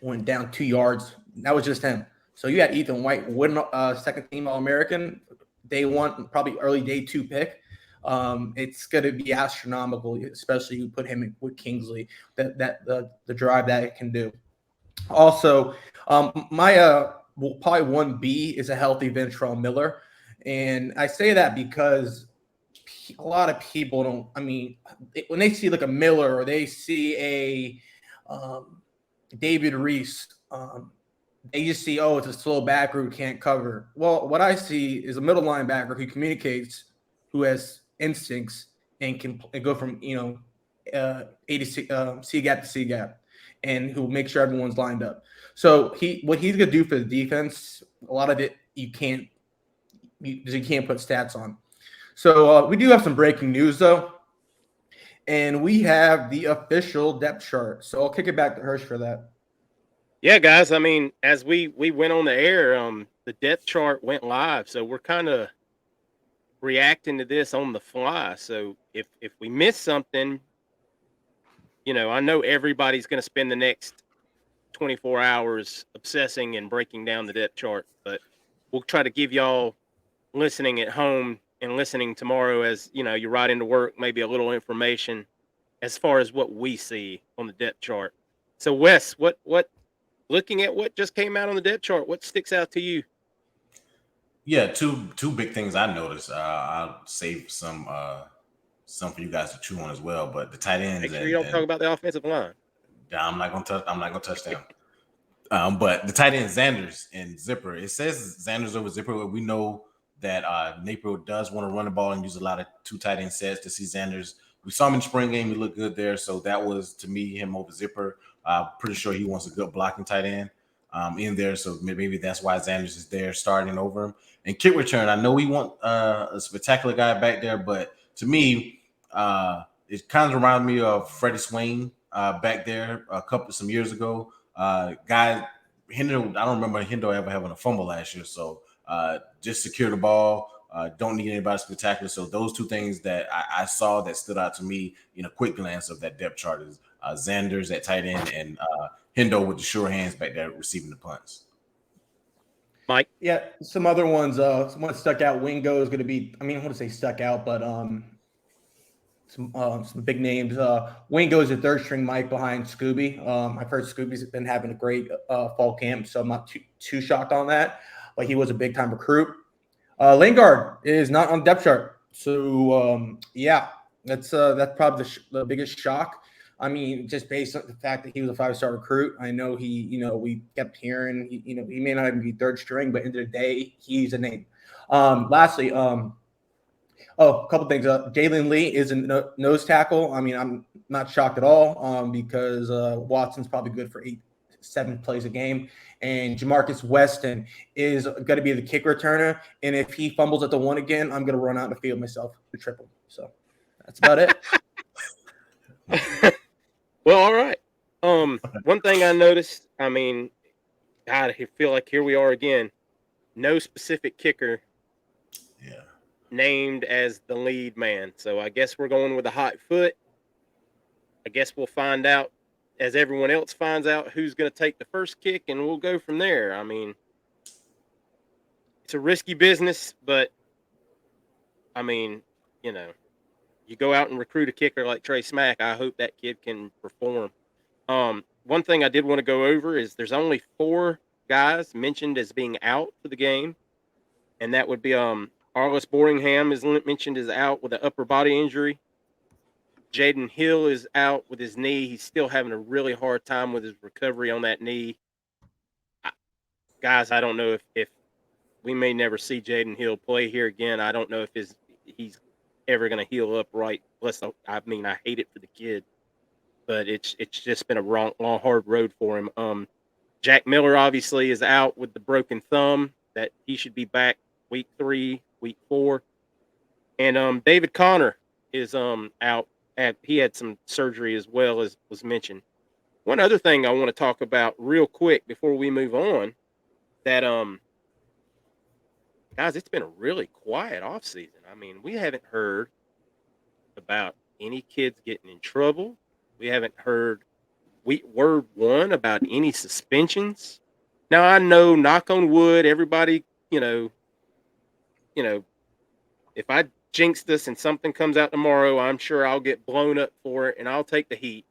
went down 2 yards. That was just him. So you had Ethan White win second team All-American, day one, probably early day two pick. It's going to be astronomical, especially you put him with Kingsley, the drive that it can do. Also, my probably 1B is a healthy Ventrell Miller. And I say that because a lot of people don't, when they see like a Miller or they see a David Reese, they just see, it's a slow backer who can't cover. Well, what I see is a middle linebacker who communicates, who has instincts and can go from, C gap to C gap, and who make sure everyone's lined up. So what he's going to do for the defense, a lot of it you can't put stats on. So we do have some breaking news, though, and we have the official depth chart. So I'll kick it back to Hirsch for that. Yeah, guys, as we went on the air, the depth chart went live, so we're kind of reacting to this on the fly. So if we miss something, I know everybody's going to spend the next 24 hours obsessing and breaking down the depth chart, but we'll try to give y'all listening at home and listening tomorrow as, you ride into work, maybe a little information as far as what we see on the depth chart. So, Wes, what looking at what just came out on the depth chart, what sticks out to you? Yeah, two big things I noticed. I'll save some for you guys to chew on as well. But the tight ends. Make sure you don't talk about the offensive line. I'm not gonna touch them. But the tight end Xanders and Zipper. It says Xanders over Zipper. We know that Napier does want to run the ball and use a lot of two tight end sets. To see Xanders, we saw him in the spring game. He looked good there. So that was, to me, him over Zipper. Pretty sure he wants a good blocking tight end. in there. So maybe that's why Xanders is there starting over him. And kick return, I know we want a spectacular guy back there, but to me, it kind of reminded me of Freddie Swain back there some years ago. Guy Hendo, I don't remember Hendo ever having a fumble last year. So just secure the ball. Don't need anybody spectacular. So those two things that I saw that stood out to me in a quick glance of that depth chart is Xanders at tight end and Hendo with the sure hands back there receiving the punts. Mike? Yeah, some other ones. One stuck out. Wingo is going to be, I want to say stuck out, but some big names. Wingo is a third string Mike behind Scooby. I've heard Scooby's been having a great fall camp, so I'm not too shocked on that. But he was a big time recruit. Lingard is not on depth chart, so that's probably the biggest shock. Just based on the fact that he was a 5-star recruit. I know we kept hearing he may not even be third string, but at the end of the day, he's a name. Lastly, a couple things. Jalen Lee is a nose tackle. I'm not shocked at all because Watson's probably good for 8-7 plays a game. And Jamarcus Weston is going to be the kick returner. And if he fumbles at the 1 again, I'm going to run out in the field myself to triple. So that's about it. Well, all right. One thing I noticed, God, I feel like here we are again. No specific kicker named as the lead man. So I guess we're going with a hot foot. I guess we'll find out as everyone else finds out who's going to take the first kick, and we'll go from there. It's a risky business, but, you go out and recruit a kicker like Trey Smack, I hope that kid can perform. One thing I did want to go over is there's only 4 guys mentioned as being out for the game, and that would be Arliss Boringham is mentioned as out with an upper body injury. Jaden Hill is out with his knee. He's still having a really hard time with his recovery on that knee. Guys, I don't know if we may never see Jaden Hill play here again. I don't know if he's ever going to heal up right. Plus, I hate it for the kid, but it's just been a long, hard road for him. Jack Miller obviously is out with the broken thumb. That he should be back week 3, week 4, and David Connor is out. He had some surgery as well, as was mentioned. One other thing I want to talk about real quick before we move on, that guys, it's been a really quiet offseason. We haven't heard about any kids getting in trouble. We haven't heard word one about any suspensions. Now I know, knock on wood, everybody, if I jinx this and something comes out tomorrow, I'm sure I'll get blown up for it and I'll take the heat.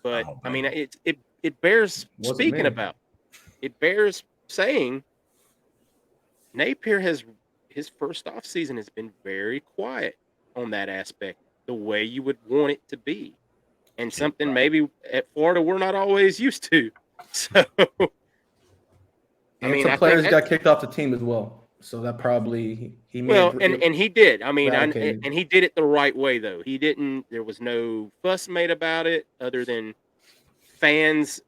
But it bears speaking about. It bears saying Napier his first off season has been very quiet on that aspect, the way you would want it to be, and something maybe at Florida we're not always used to. So, some players got kicked off the team as well. So that probably he made. Well, and he did. And he did it the right way though. He didn't. There was no fuss made about it, other than fans,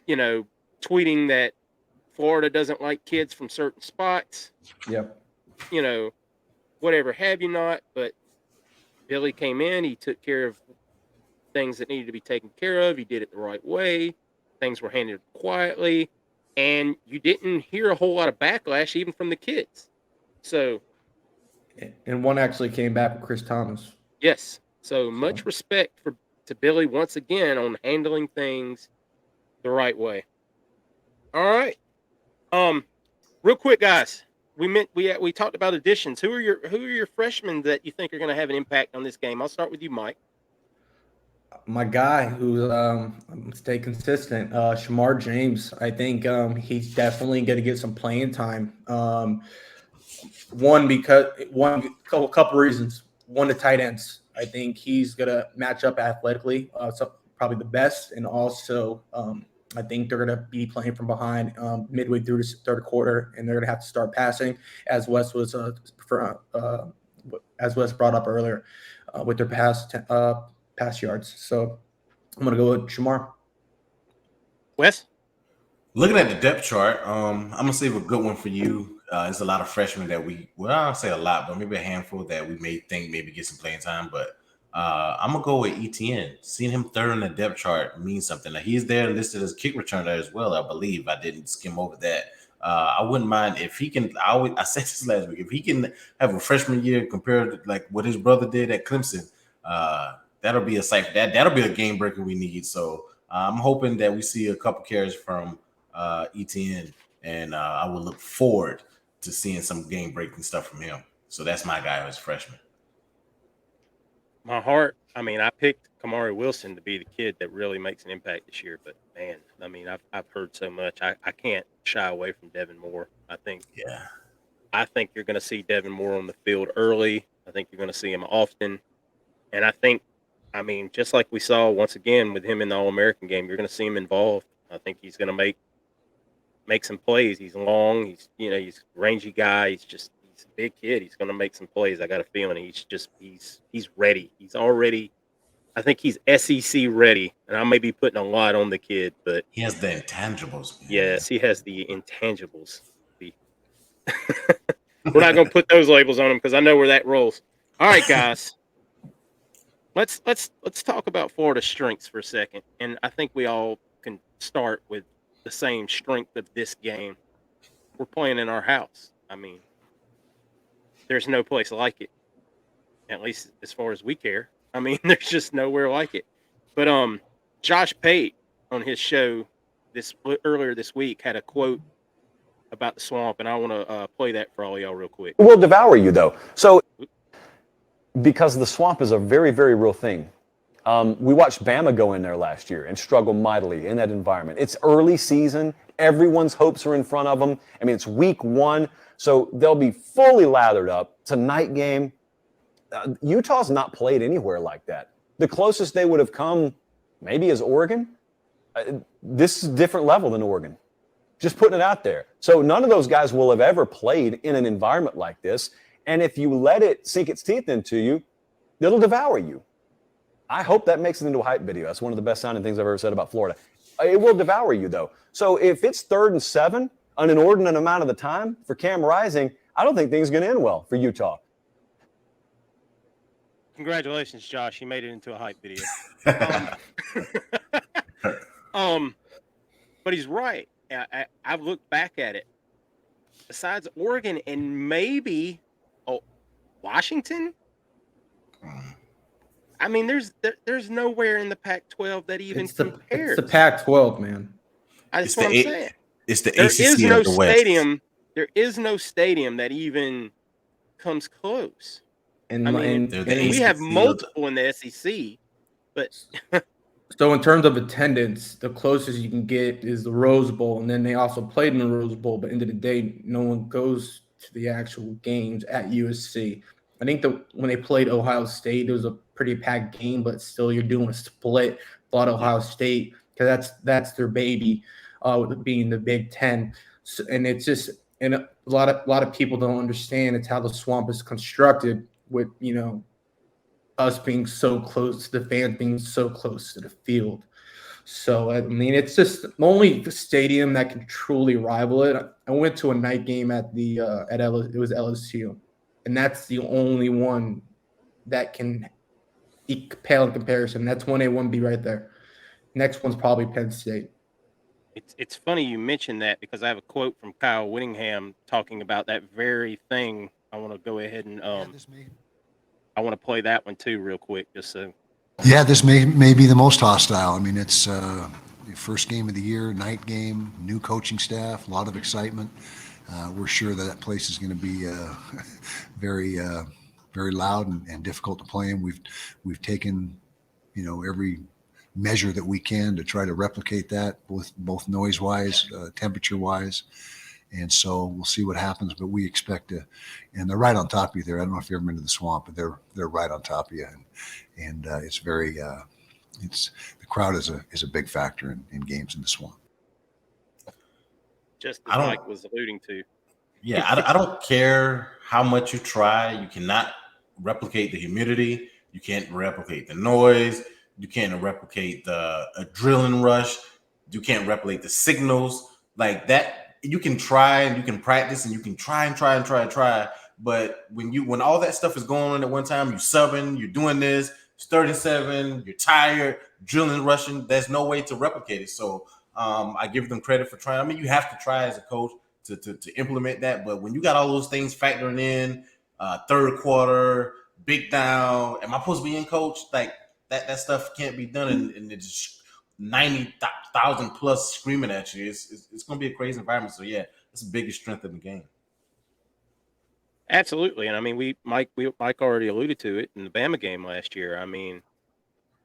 tweeting that Florida doesn't like kids from certain spots. Yep. Whatever have you not. But Billy came in. He took care of things that needed to be taken care of. He did it the right way. Things were handled quietly. And you didn't hear a whole lot of backlash even from the kids. So, and one actually came back with Chris Thomas. Yes. So much respect to Billy once again on handling things the right way. All right. Real quick, guys. We talked about additions. Who are your freshmen that you think are going to have an impact on this game? I'll start with you, Mike. My guy who stay consistent, Shamar James. I think he's definitely going to get some playing time. Couple reasons. One, the tight ends. I think he's going to match up athletically, so probably the best, and also I think they're going to be playing from behind midway through the third quarter, and they're going to have to start passing, as Wes brought up earlier with their pass yards. So I'm going to go with Shamar. Wes? Looking at the depth chart, I'm gonna save a good one for you. There's a lot of freshmen that I'll say a lot, but maybe a handful that we may think maybe get some playing time. But I'm gonna go with ETN. Seeing him third on the depth chart means something. Now, he's there listed as kick returner as well, I believe. I didn't skim over that. I wouldn't mind if he can. I said this last week. If he can have a freshman year compared to like what his brother did at Clemson, that'll be a sight. That'll be a game breaker we need. So I'm hoping that we see a couple carries from ETN, and I will look forward to seeing some game breaking stuff from him. So that's my guy who's freshman. My heart, I picked Kamari Wilson to be the kid that really makes an impact this year. But man, I've heard so much. I can't shy away from Devin Moore. I think you're going to see Devin Moore on the field early. I think you're going to see him often, and I think, just like we saw once again with him in the All-American game, you're going to see him involved. I think he's going to make some plays. He's long. He's a rangy guy. He's a big kid. He's going to make some plays. I got a feeling he's ready. He's already. I think he's SEC ready, and I may be putting a lot on the kid, but he has the intangibles. Man. Yes, he has the intangibles. We're not going to put those labels on him because I know where that rolls. All right, guys. Let's talk about Florida's strengths for a second, and I think we all can start with the same strength of this game. We're playing in our house. There's no place like it, at least as far as we care. There's just nowhere like it. But Josh Pate on his show earlier this week had a quote about the swamp, and I want to play that for all y'all real quick. It will devour you, though. So, because the swamp is a very, very real thing. We watched Bama go in there last year and struggle mightily in that environment. It's early season. Everyone's hopes are in front of them. It's week 1, so they'll be fully lathered up. It's a night game. Utah's not played anywhere like that. The closest they would have come maybe is Oregon. This is a different level than Oregon. Just putting it out there. So none of those guys will have ever played in an environment like this. And if you let it sink its teeth into you, it'll devour you. I hope that makes it into a hype video. That's one of the best sounding things I've ever said about Florida. It will devour you, though. So if it's 3rd and 7, an inordinate amount of the time for Cam Rising, I don't think things are going to end well for Utah. Congratulations, Josh. You made it into a hype video. But he's right. I've looked back at it. Besides Oregon and maybe Washington, there's nowhere in the Pac-12 that even compares. It's the Pac-12, man. That's what I'm saying. It's the ACC of the West. There is no stadium that even comes close. And we have multiple in the SEC, but so in terms of attendance, the closest you can get is the Rose Bowl, and then they also played in the Rose Bowl. But end of the day, no one goes to the actual games at USC. I think when they played Ohio State, it was a pretty packed game, but still you're doing a split. Thought Ohio State, because that's their baby, being the Big Ten, and it's just a lot of people don't understand it's how the swamp is constructed. With us being so close, the fans being so close to the field. So it's just the only stadium that can truly rival it. I went to a night game at it was LSU, and that's the only one that can pale in comparison. That's 1A, 1B right there. Next one's probably Penn State. It's funny you mentioned that because I have a quote from Kyle Whittingham talking about that very thing. I want to go ahead and I want to play that one too real quick, just so. Yeah, this may be the most hostile. It's the first game of the year, night game, new coaching staff, a lot of excitement. We're sure that place is going to be very, very loud and difficult to play in. We've taken, every measure that we can to try to replicate that, both noise-wise, temperature-wise. And so we'll see what happens, but we expect to, and they're right on top of you there. I don't know if you've ever been to the swamp, but they're right on top of you, and it's very, the crowd is a big factor in games in the swamp. Just as Mike was alluding to. Yeah, I don't care how much you try. You cannot replicate the humidity. You can't replicate the noise. You can't replicate the adrenaline rush. You can't replicate the signals. like that. You can try and you can practice and you can try and try. But when all that stuff is going on at one time, you're subbing, you're doing this, it's 37, you're tired, drilling, rushing. There's no way to replicate it. So I give them credit for trying. I mean, you have to try as a coach to implement that. But when you got all those things factoring in, third quarter, big down, am I supposed to be in, coach? Like that stuff can't be done, and it's 90,000 plus screaming at you. It's going to be a crazy environment. So yeah, that's the biggest strength of the game. Absolutely. And I mean, Mike already alluded to it in the Bama game last year. I mean,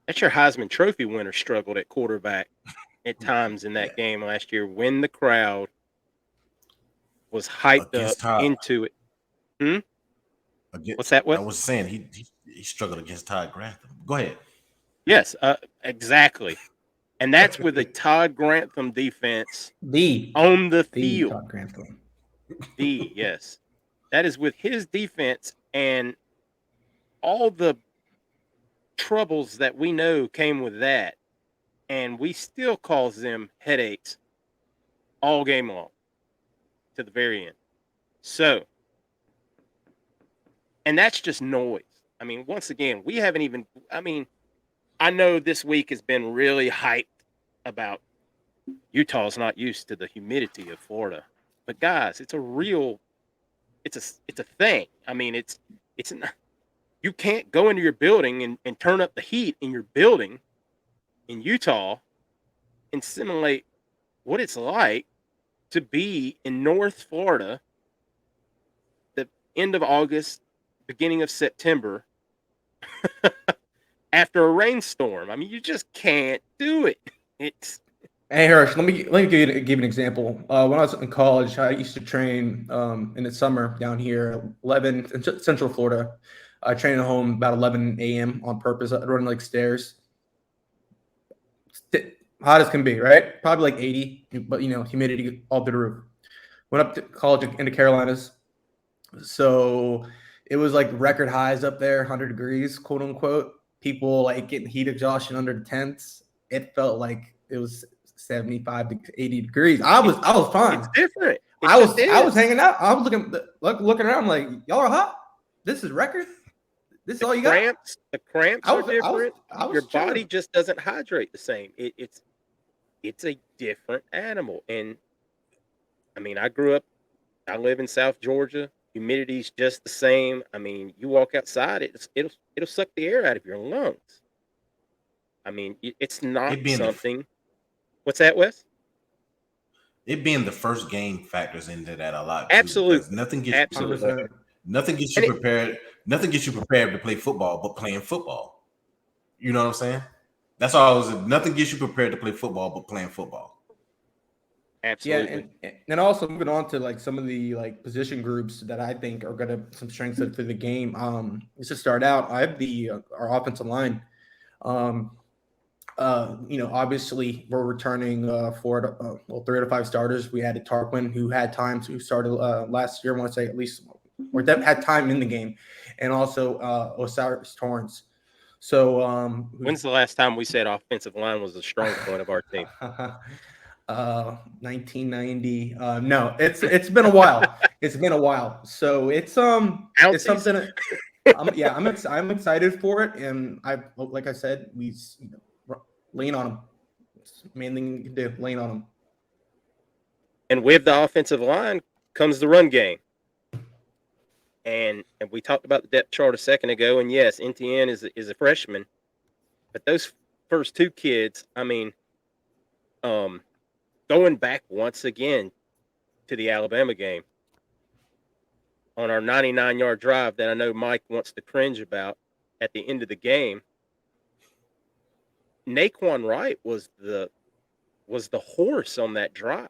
that's your Heisman Trophy winner struggled at quarterback at times in that game last year when the crowd was hyped up into it. What's that? What? I was saying he struggled against Todd Grantham. Go ahead. Yes, exactly. And that's with a Todd Grantham defense on the field. Todd Grantham. Yes. That is with his defense and all the troubles that we know came with that. And we still cause them headaches all game long to the very end. So, and that's just noise. I mean, once again, we haven't even, I know this week has been really hyped about Utah's not used to the humidity of Florida. But guys, it's a thing. I mean, it's not, you can't go into your building and turn up the heat in your building in Utah and simulate what it's like to be in North Florida the end of August, beginning of September after a rainstorm. I mean, you just can't do it. Hey Hirsch, let me give you an example. When I was in college, I used to train in the summer down here, 11 in Central Florida. I trained at home about 11 a.m. on purpose. I'd run like stairs, hot as can be, right? Probably like 80, but humidity all through the roof. Went up to college in the Carolinas, so it was like record highs up there, 100 degrees, quote unquote. People like getting heat exhaustion under the tents. It felt like it was 75 to 80 degrees. I was fine. It's different. I was hanging out. I was looking around like, y'all are hot. This is record. This is all you got. The cramps are different. Your chilling. body just doesn't hydrate the same. It's a different animal. And I mean, I live in South Georgia. Humidity's just the same. I mean, you walk outside, it'll suck the air out of your lungs. I mean, it's not something. What's that, Wes? It being the first game factors into that a lot. Absolutely. Nothing gets you prepared. Nothing gets you prepared to play football, but playing football. You know what I'm saying? That's all. Nothing gets you prepared to play football, but playing football. Absolutely. Yeah, and also moving on to like some of the like position groups that I think are going to some strengths to the game. Just to start out, I have our offensive line. Obviously we're returning 3 out of 5 starters. We added Tarquin, who had time to start last year. I want to say at least, or that had time in the game, and also Osiris Torrance. So when's the last time we said offensive line was a strong point of our team? 1990. No, it's been a while. It's been a while. So it's something. I'm excited for it, and like I said, we lean on them. It's the main thing you can do, lean on them. And with the offensive line comes the run game. And we talked about the depth chart a second ago, and yes, NTN is a freshman, but those first 2 kids, I mean, going back once again to the Alabama game on our 99-yard drive that I know Mike wants to cringe about at the end of the game, Naquan Wright was the horse on that drive.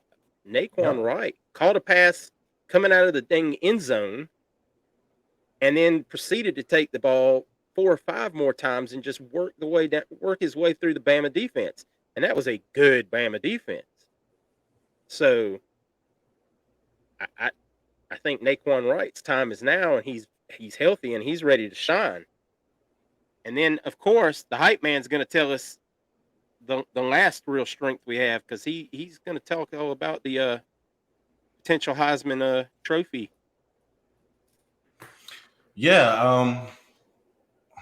Naquan Wright caught a pass coming out of the dang end zone and then proceeded to take the ball 4 or 5 more times and just work his way through the Bama defense. And that was a good Bama defense. So I think Naquan Wright's time is now, and he's healthy and he's ready to shine. And then, of course, the hype man's going to tell us the last real strength we have, because he's going to talk all about the potential Heisman trophy. Yeah,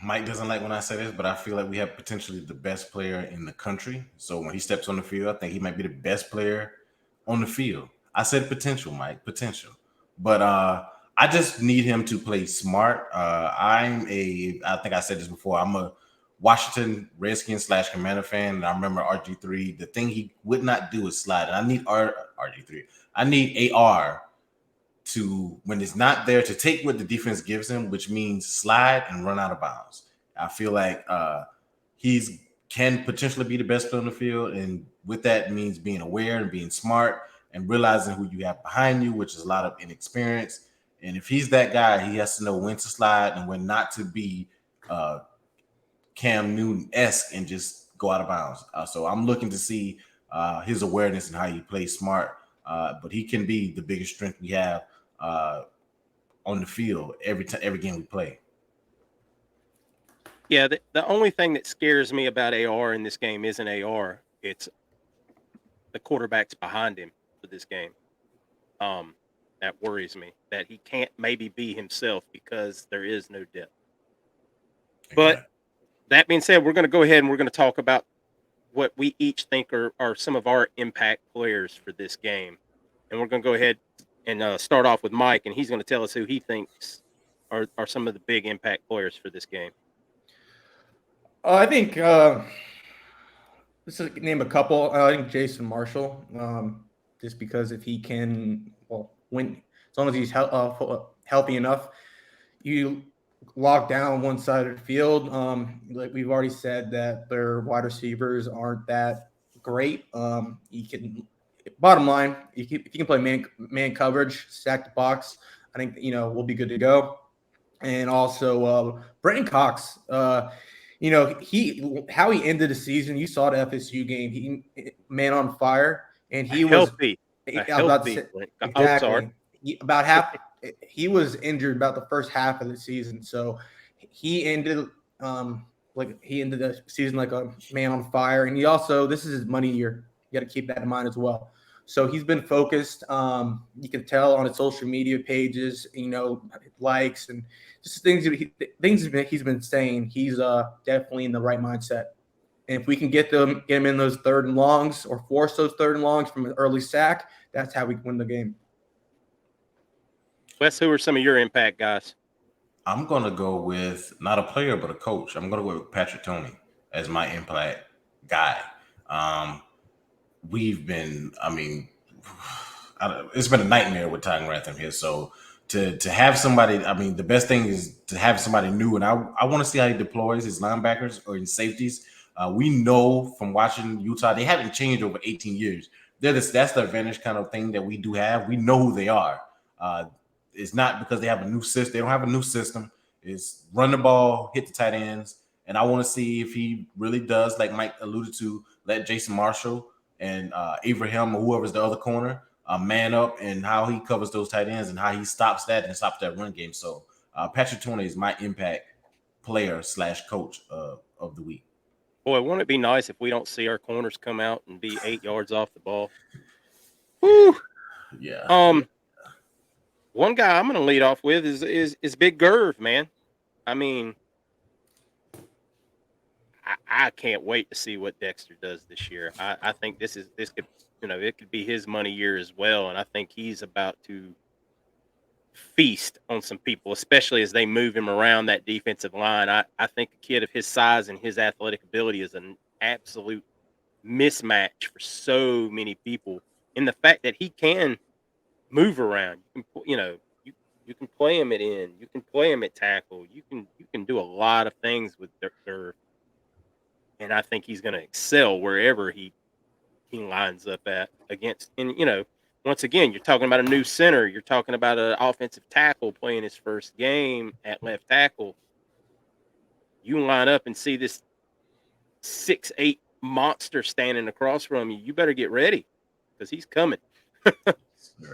Mike doesn't like when I say this, but I feel like we have potentially the best player in the country. So when he steps on the field, I think he might be the best player on the field. I said potential, Mike, potential. But I just need him to play smart. I think I said this before, I'm a Washington Redskins / Commander fan, and I remember RG3. The thing he would not do is slide. And I need RG3. I need AR to, when it's not there, to take what the defense gives him, which means slide and run out of bounds. I feel like he's can potentially be the best player on the field, and with that means being aware and being smart and realizing who you have behind you, which is a lot of inexperience. And if he's that guy, he has to know when to slide and when not to be Cam Newton-esque and just go out of bounds. So I'm looking to see his awareness and how he plays smart. But he can be the biggest strength we have on the field every game we play. Yeah, the only thing that scares me about AR in this game isn't AR. It's the quarterbacks behind him for this game. That worries me, that he can't maybe be himself because there is no depth. But that being said, we're going to go ahead and we're going to talk about what we each think are some of our impact players for this game. And we're going to go ahead and start off with Mike, and he's going to tell us who he thinks are some of the big impact players for this game. I think let's just name a couple. I think Jason Marshall, just because if he can, when as long as he's healthy enough, you lock down one side of the field. Like we've already said that their wide receivers aren't that great. He can, bottom line, if you can play man coverage, stack the box, I think we'll be good to go. And also Brenton Cox. How he ended the season. You saw the FSU game. He man on fire, and he was healthy. Exactly. About half. He was injured about the first half of the season, so he ended the season like a man on fire. And he also, this is his money year. You got to keep that in mind as well. So he's been focused. You can tell on his social media pages, likes and just things he's been saying. He's definitely in the right mindset. And if we can get him in those third and longs or force those third and longs from an early sack, that's how we win the game. Wes, who are some of your impact guys? I'm going to go with not a player, but a coach. I'm going to go with Patrick Toney as my impact guy. It's been a nightmare with Tyron Grantham here. So to have somebody, the best thing is to have somebody new. And I want to see how he deploys his linebackers or his safeties. We know from watching Utah, they haven't changed over 18 years. That's the advantage kind of thing that we do have. We know who they are. It's not because they have a new system. They don't have a new system. It's run the ball, hit the tight ends. And I want to see if he really does, like Mike alluded to, let Jason Marshall and Abraham or whoever's the other corner man up, and how he covers those tight ends and how he stops that run game. So Patrick Toney is my impact player / coach of the week. Boy, won't it be nice if we don't see our corners come out and be 8 yards off the ball? Woo! Yeah. One guy I'm going to lead off with is Big Gerv, man. I can't wait to see what Dexter does this year. I think this could it could be his money year as well, and I think he's about to feast on some people, especially as they move him around that defensive line. I think a kid of his size and his athletic ability is an absolute mismatch for so many people. In the fact that he can move around, you can play him at end, you can play him at tackle, you can do a lot of things with their and I think he's going to excel wherever he lines up at against. And once again, you're talking about a new center, you're talking about an offensive tackle playing his first game at left tackle. You line up and see this 6'8" monster standing across from you. You better get ready because he's coming.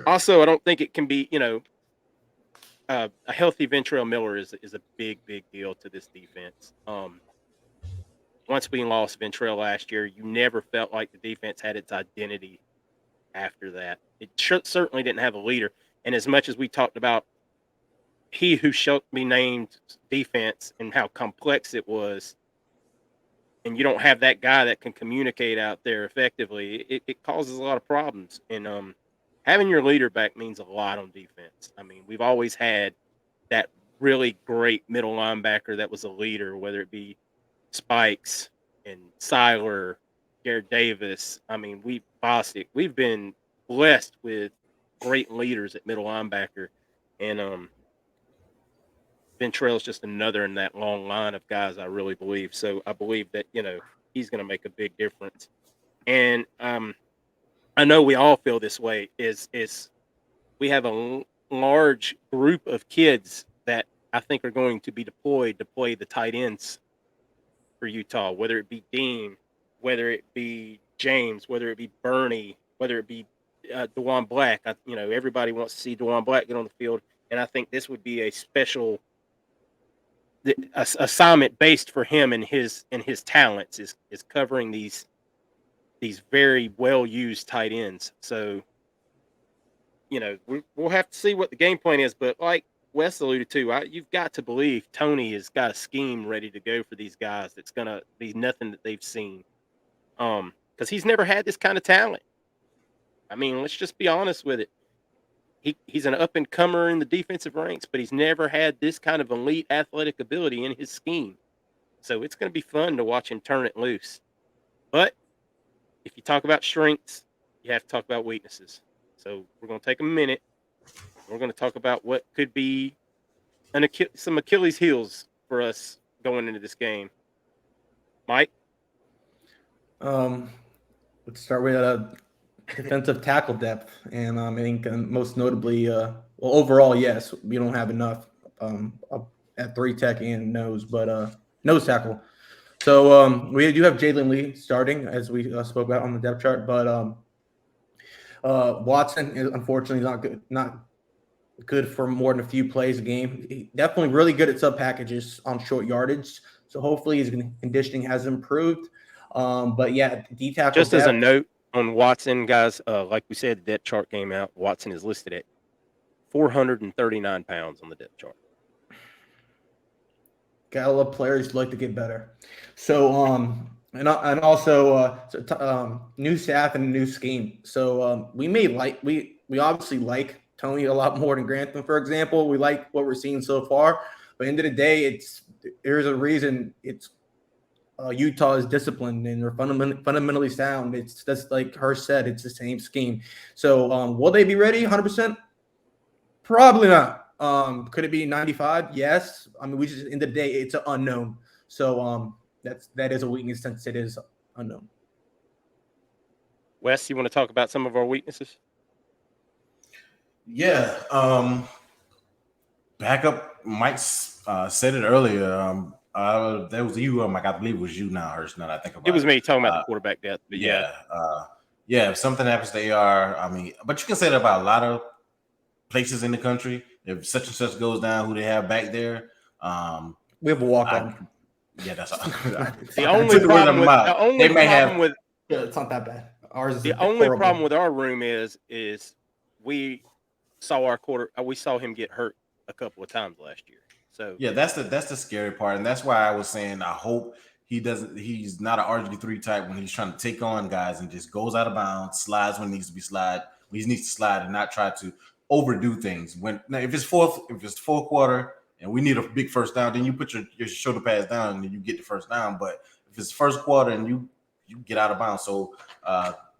Also, I don't think it can be, a healthy Ventrell Miller is a big deal to this defense. once we lost Ventrell last year, you never felt like the defense had its identity after that. It certainly didn't have a leader. And as much as we talked about he who shall be named defense and how complex it was, and you don't have that guy that can communicate out there effectively, it causes a lot of problems. And having your leader back means a lot on defense. I mean, we've always had that really great middle linebacker that was a leader, whether it be Spikes and Seiler, Garrett Davis. I mean, we've been blessed with great leaders at middle linebacker, and Ventrell is just another in that long line of guys, I really believe. So I believe that, he's going to make a big difference. And I know we all feel this way, is we have a large group of kids that I think are going to be deployed to play the tight ends for Utah, whether it be Dean, whether it be James, whether it be Bernie, whether it be DeJuan Black. Everybody wants to see DeJuan Black get on the field, and I think this would be a special assignment based for him and his talents is covering these very well used tight ends. So we'll have to see what the game plan is, but like Wes alluded to, you've got to believe Tony has got a scheme ready to go for these guys that's gonna be nothing that they've seen, because he's never had this kind of talent. I mean, let's just be honest with it. He's an up-and-comer in the defensive ranks, but he's never had this kind of elite athletic ability in his scheme. So it's going to be fun to watch him turn it loose. But if you talk about strengths, you have to talk about weaknesses. So we're going to take a minute. We're going to talk about what could be some Achilles heels for us going into this game. Mike? Let's start with defensive tackle depth, and I think most notably, overall, yes, we don't have enough at 3 tech and nose, but nose tackle. So we do have Jalen Lee starting, as we spoke about on the depth chart, but Watson is unfortunately not good for more than a few plays a game. He definitely really good at sub packages on short yardage, so hopefully his conditioning has improved. But yeah, D tackle. Just as a note on Watson, guys, like we said, the depth chart came out. Watson is listed at 439 pounds on the depth chart. Gotta love players who like to get better. So, and also new staff and a new scheme. So we obviously like Tony a lot more than Grantham, for example. We like what we're seeing so far. But end of the day, there's a reason Utah is disciplined and they're fundamentally sound. It's just like Hurst said, it's the same scheme. So will they be ready 100%? Probably not. Could it be 95? Yes. I mean, we just end of the day, it's an unknown. So that is a weakness since it is unknown. Wes, you want to talk about some of our weaknesses? Yeah. Backup, Mike said it earlier. That was you, Mike. I believe it was you now, Hurst. Now that I think about it. It was me talking about the quarterback depth. But yeah. If something happens to AR, I mean, but you can say that about a lot of places in the country. If such and such goes down, who they have back there, we have a walk on. Yeah, that's all. The only problem with it's not that bad. Ours is the only problem with our room is we saw him get hurt a couple of times last year. So yeah, that's the scary part, and that's why I was saying I hope he's not an RG3 type when he's trying to take on guys and just goes out of bounds, slides when he needs to be slide, when he needs to slide, and not try to overdo things. If it's fourth quarter and we need a big first down, then you put your shoulder pads down and you get the first down. But if it's first quarter and you get out of bounds, so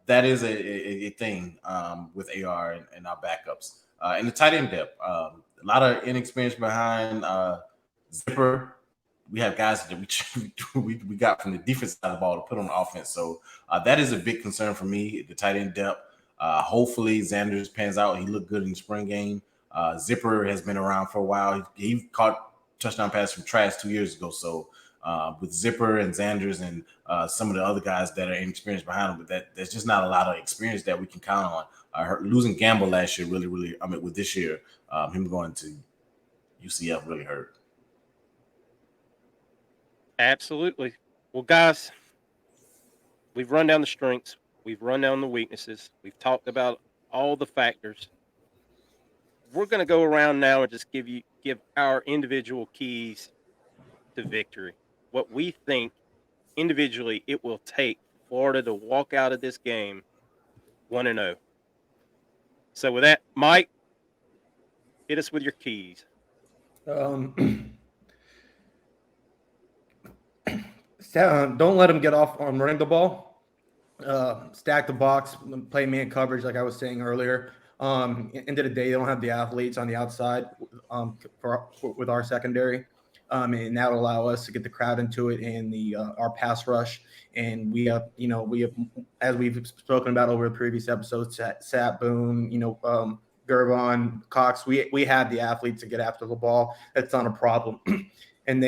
that is a thing with AR and our backups. And the tight end depth, a lot of inexperience behind Zipper. We have guys that we got from the defense side of the ball to put on the offense. So that is a big concern for me, the tight end depth. Hopefully Xanders pans out. He looked good in the spring game. Zipper has been around for a while. He caught touchdown pass from Trash 2 years ago. So with Zipper and Xanders and some of the other guys that are inexperienced behind him, but there's just not a lot of experience that we can count on. Losing Gamble last year really, with this year, him going to UCF really hurt. Absolutely. Well, guys, we've run down the strengths. We've run down the weaknesses. We've talked about all the factors. We're going to go around now and just give our individual keys to victory. What we think individually it will take Florida to walk out of this game 1-0. So with that, Mike, hit us with your keys. Don't let them get off on running the ball. Stack the box, play man coverage, like I was saying earlier. End of the day, they don't have the athletes on the outside with our secondary, and that will allow us to get the crowd into it and our pass rush. And we have, as we've spoken about over the previous episodes, Sat Boone, Gervon, Cox. We have the athletes to get after the ball. That's not a problem. And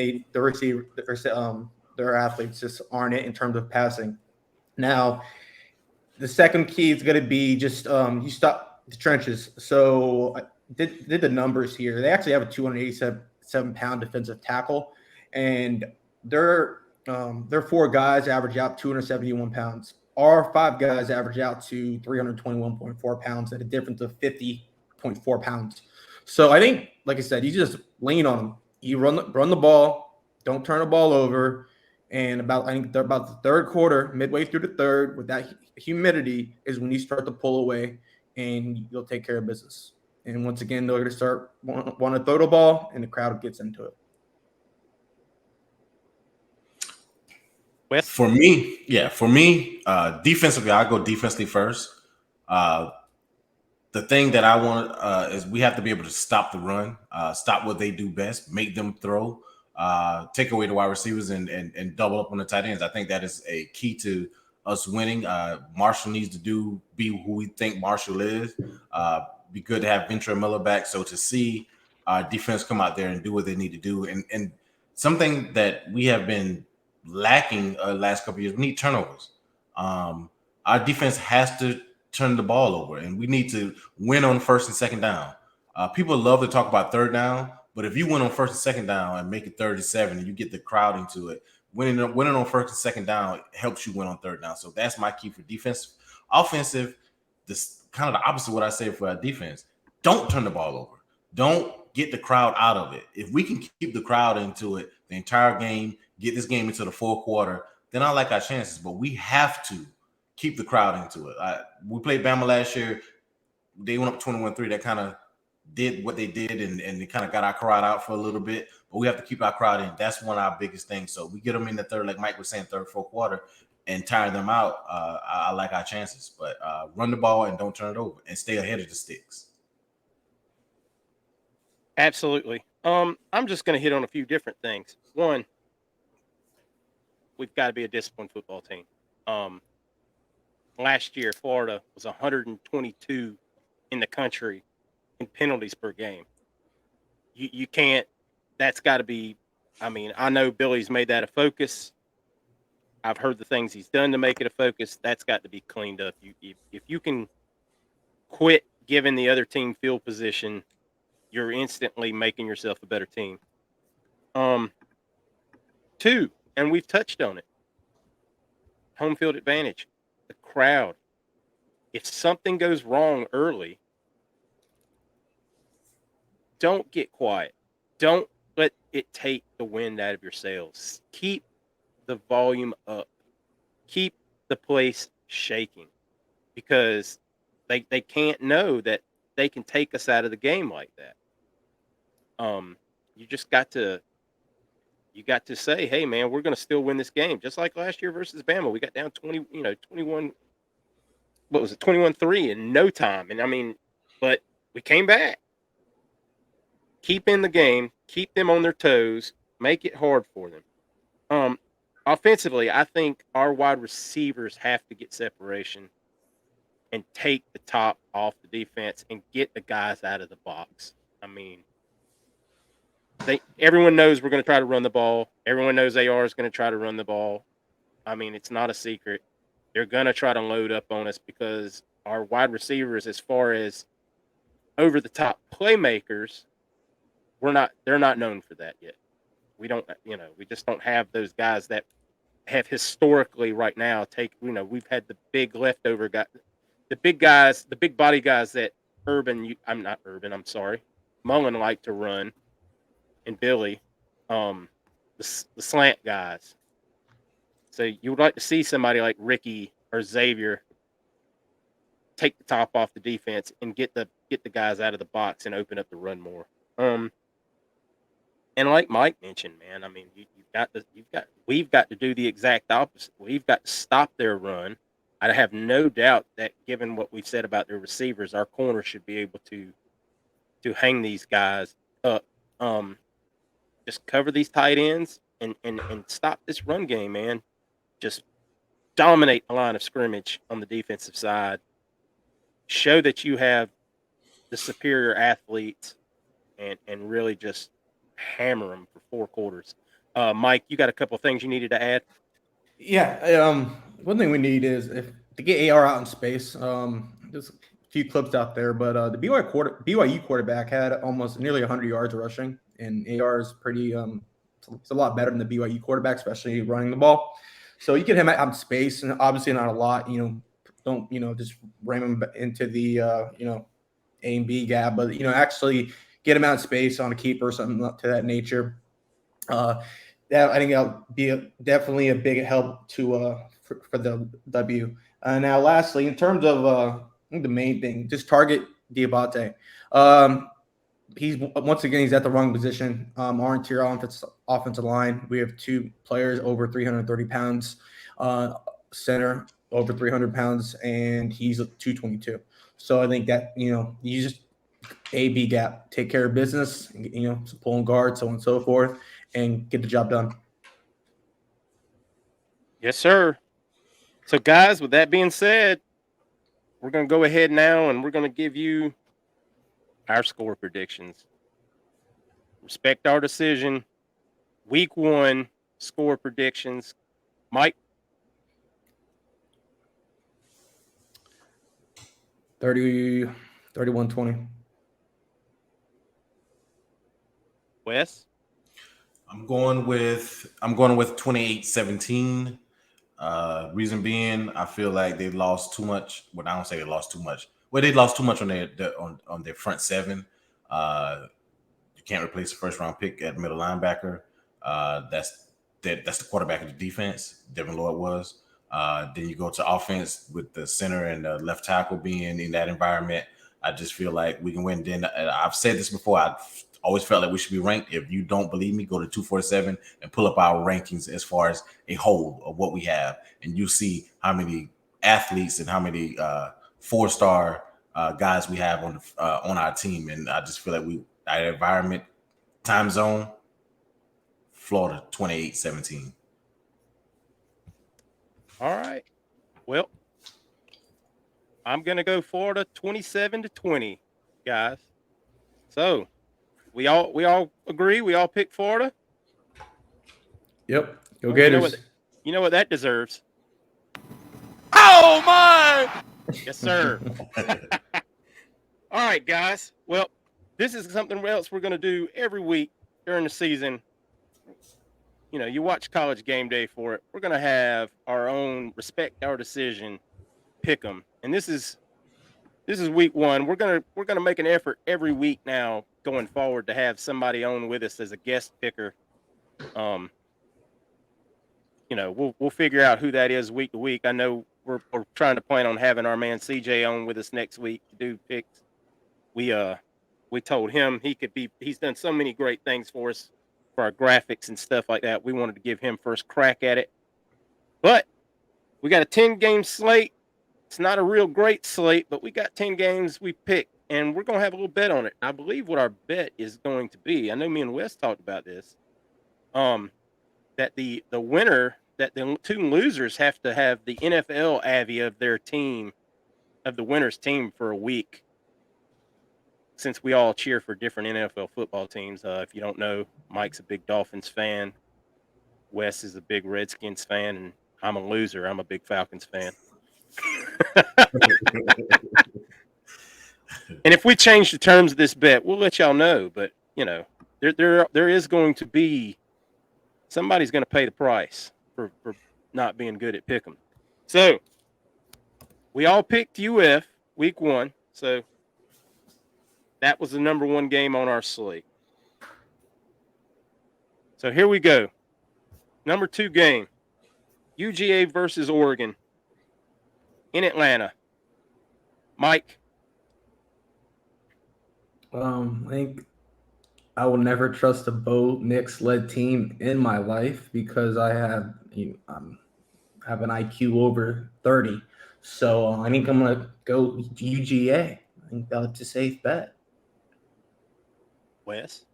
their athletes just aren't it in terms of passing. Now, the second key is going to be just you stop the trenches. So I did the numbers here. They actually have a 287-pound defensive tackle, and their 4 guys average out 271 pounds. Our 5 guys average out to 321.4 pounds at a difference of 50.4 pounds. So I think, like I said, you just lean on them. You run the ball, don't turn the ball over. And I think about the third quarter, midway through the third, with that humidity, is when you start to pull away, and you'll take care of business. And once again, they're going to start want to throw the ball, and the crowd gets into it. For me, defensively, I go defensively first. The thing that I want is we have to be able to stop the run, stop what they do best, make them throw. Take away the wide receivers and double up on the tight ends. I think that is a key to us winning. Marshall needs to be who we think Marshall is. Be good to have Ventura Miller back. So to see our defense come out there and do what they need to do, and something that we have been lacking last couple of years, we need turnovers. Our defense has to turn the ball over, and we need to win on first and second down. People love to talk about third down. But if you win on first and second down and make it 37 and you get the crowd into it, winning on first and second down helps you win on third down. So that's my key for defense. Offensive, this kind of the opposite of what I say for our defense. Don't turn the ball over. Don't get the crowd out of it. If we can keep the crowd into it the entire game, get this game into the fourth quarter, then I like our chances. But we have to keep the crowd into it. We played Bama last year. They went up 21-3. That kind of did what they did, and they kind of got our crowd out for a little bit, but we have to keep our crowd in. That's one of our biggest things. So we get them in the third, like Mike was saying, third, fourth quarter, and tire them out. I like our chances, but run the ball and don't turn it over, and stay ahead of the sticks. Absolutely. I'm just going to hit on a few different things. One, we've got to be a disciplined football team. Last year, Florida was 122 in the country in penalties per game. You can't. That's got to be. I mean, I know Billy's made that a focus. I've heard the things he's done to make it a focus. That's got to be cleaned up. If you can quit giving the other team field position, you're instantly making yourself a better team. 2, and we've touched on it. Home field advantage, the crowd. If something goes wrong early, don't get quiet. Don't let it take the wind out of your sails. Keep the volume up. Keep the place shaking, because they can't know that they can take us out of the game like that. You just got to say, hey man, we're going to still win this game, just like last year versus Bama. We got down 21. What was it, 21-3 in no time? And I mean, but we came back. Keep in the game, keep them on their toes, make it hard for them. Offensively, I think our wide receivers have to get separation and take the top off the defense and get the guys out of the box. I mean, everyone knows we're going to try to run the ball. Everyone knows AR is going to try to run the ball. I mean, it's not a secret. They're going to try to load up on us because our wide receivers, as far as over-the-top playmakers, they're not known for that yet. We just don't have those guys that have historically right now we've had the big leftover guy, the big guys, the big body guys that Mullen liked to run, and Billy, the slant guys. So you would like to see somebody like Ricky or Xavier take the top off the defense and get the guys out of the box and open up the run more. And like Mike mentioned, man, I mean, we've got to do the exact opposite. We've got to stop their run. I have no doubt that given what we've said about their receivers, our corners should be able to hang these guys up. Just cover these tight ends and stop this run game, man. Just dominate the line of scrimmage on the defensive side. Show that you have the superior athletes and really just hammer them for 4 quarters. Mike, you got a couple of things you needed to add? Yeah. One thing we need is to get AR out in space. There's a few clips out there, but the BYU quarterback had almost nearly 100 yards rushing, and AR is pretty. It's a lot better than the BYU quarterback, especially running the ball. So you get him out in space, and obviously not a lot. Don't just ram him into the A and B gap, but actually get him out in space on a keeper or something to that nature. That I think that'll be definitely a big help to for the W. Now, lastly, in terms of I think the main thing, just target Diabate. He's at the wrong position. Our interior offensive line, we have 2 players over 330 pounds, center over 300 pounds, and he's 222. So I think that you just A-B gap, take care of business, pulling guard, so on and so forth, and get the job done. Yes, sir. So, guys, with that being said, we're going to go ahead now and we're going to give you our score predictions. Respect our decision. Week 1 score predictions. Mike? 31-20. Wes? I'm going with 28-17. Reason being, I feel like they lost too much. Well, I don't say they lost too much. Well, they lost too much on their front 7. You can't replace a first-round pick at middle linebacker. That's the quarterback of the defense. Devin Lloyd was. Then you go to offense with the center and the left tackle being in that environment. I just feel like we can win. Then I've said this before. I've always felt like we should be ranked. If you don't believe me, go to 247 and pull up our rankings as far as a whole of what we have, and you see how many athletes and how many 4-star guys we have on our team. And I just feel like our environment, time zone, Florida 28-17. All right. Well, I'm going to go Florida 27-20, guys. So, we all agree? We all pick Florida? Yep. Go Gators. You know what that deserves? Oh, my! Yes, sir. All right, guys. Well, this is something else we're going to do every week during the season. You watch College Game Day for it. We're going to have our own Respect Our Decision pick 'em. And this is week 1. We're going to make an effort every week now going forward to have somebody on with us as a guest picker. We'll figure out who that is week to week. I know we're trying to plan on having our man CJ on with us next week to do picks. We told him he's done so many great things for us for our graphics and stuff like that. We wanted to give him first crack at it. But we got a 10-game slate. It's not a real great slate, but we got 10 games we picked, and we're going to have a little bet on it. I believe what our bet is going to be, I know me and Wes talked about this, that the winner, that the 2 losers have to have the NFL Avy of their team, of the winner's team for a week, since we all cheer for different NFL football teams. If you don't know, Mike's a big Dolphins fan. Wes is a big Redskins fan, and I'm a loser. I'm a big Falcons fan. And if we change the terms of this bet, we'll let y'all know. But there is going to be somebody's going to pay the price for not being good at pick 'em. So we all picked UF week 1. So that was the number 1 game on our slate. So here we go. Number 2 game, UGA versus Oregon in Atlanta. Mike. I think I will never trust a Bo Nix-led team in my life because I have have an IQ over 30. So I think I'm gonna go UGA. I think that's a safe bet. Wes.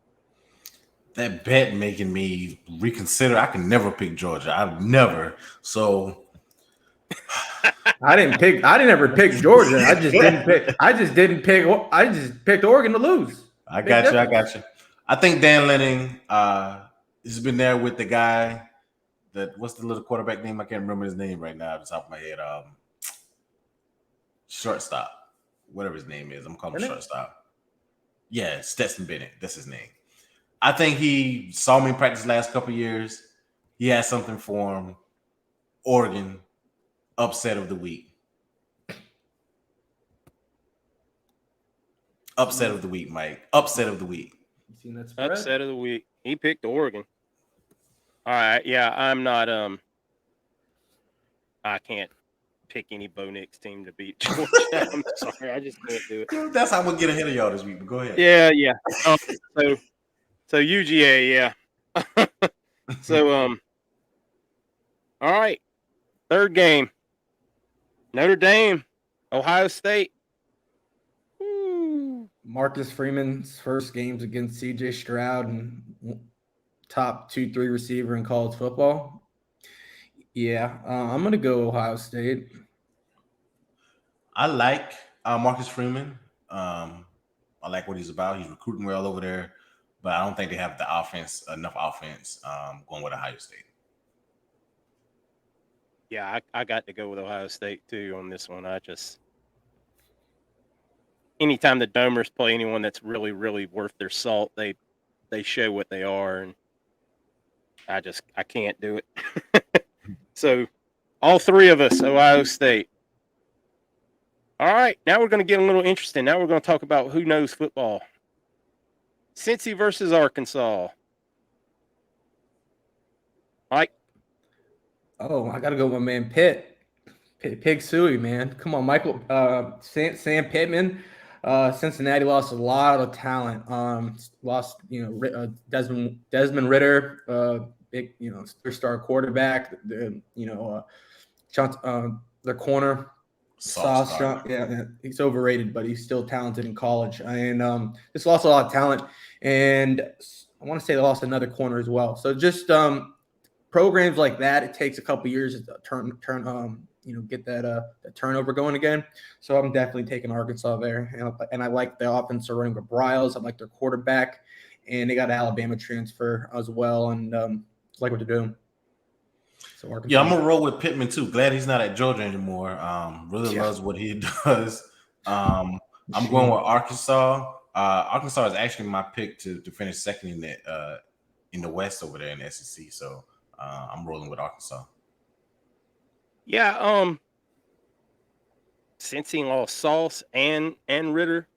That bet making me reconsider. I can never pick Georgia. I've never. So I didn't ever pick Georgia. I just picked Oregon to lose. I got you. I think Dan Lanning has been there with the guy that, what's the little quarterback name? I can't remember his name right now off the top of my head. Shortstop, whatever his name is. I'm calling him shortstop. Yeah, Stetson Bennett. That's his name. I think he saw me practice the last couple of years. He has something for him. Oregon, upset of the week. Upset of the week, Mike. Upset of the week. You seen that spread? Upset of the week. He picked Oregon. All right. Yeah, I'm not. I can't pick any Bo Nix team to beat Georgia. I'm sorry. I just can't do it. That's how I'm going to get ahead of y'all this week. But go ahead. Yeah. So UGA, yeah. So, all right. 3rd game. Notre Dame, Ohio State. Marcus Freeman's first games against CJ Stroud and top 2-3 receiver in college football. Yeah, I'm going to go Ohio State. I like Marcus Freeman. I like what he's about. He's recruiting well over there, but I don't think they have the enough offense going with Ohio State. Yeah, I got to go with Ohio State too on this one. Anytime the Domers play anyone that's really, really worth their salt, they show what they are, and I can't do it. So, all 3 of us, Ohio State. All right, now we're going to get a little interesting. Now we're going to talk about who knows football. Cincy versus Arkansas. Mike? Oh, I got to go with my man Pitt. Pig Suey, man. Come on, Michael. Sam Pittman. Cincinnati lost a lot of talent. Lost, Desmond Ritter, big, 3-star quarterback. Their corner. Sauce, yeah, he's overrated, but he's still talented in college. And just lost a lot of talent. And I want to say they lost another corner as well. So just programs like that, it takes a couple years to get that turnover going again. So I'm definitely taking Arkansas there. And I like the offense they're running with Bryles. I like their quarterback. And they got an Alabama transfer as well. And like what they're doing. So yeah, I'm gonna roll with Pittman too. Glad he's not at Georgia anymore. Really loves what he does. I'm going with Arkansas. Arkansas is actually my pick to finish second in the West over there in the SEC. So I'm rolling with Arkansas. Yeah, since he lost Sauce and Ritter,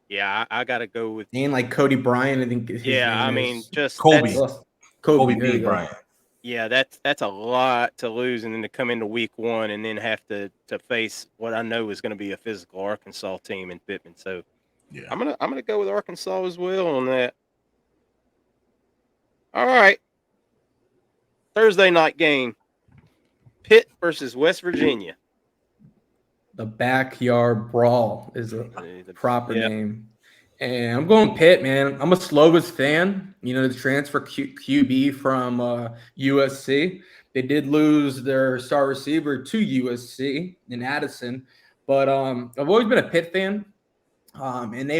yeah, I gotta go with like Cody Bryant. I think. Just Kobe Bryant. Yeah, that's a lot to lose, and then to come into week 1 and then have to face what I know is going to be a physical Arkansas team in Pittman. So, yeah, I'm gonna go with Arkansas as well on that. All right, Thursday night game: Pitt versus West Virginia. The backyard brawl is a proper name. And I'm going Pitt, man. I'm a Slovis fan. The transfer QB from USC. They did lose their star receiver to USC in Addison, but I've always been a Pitt fan. And they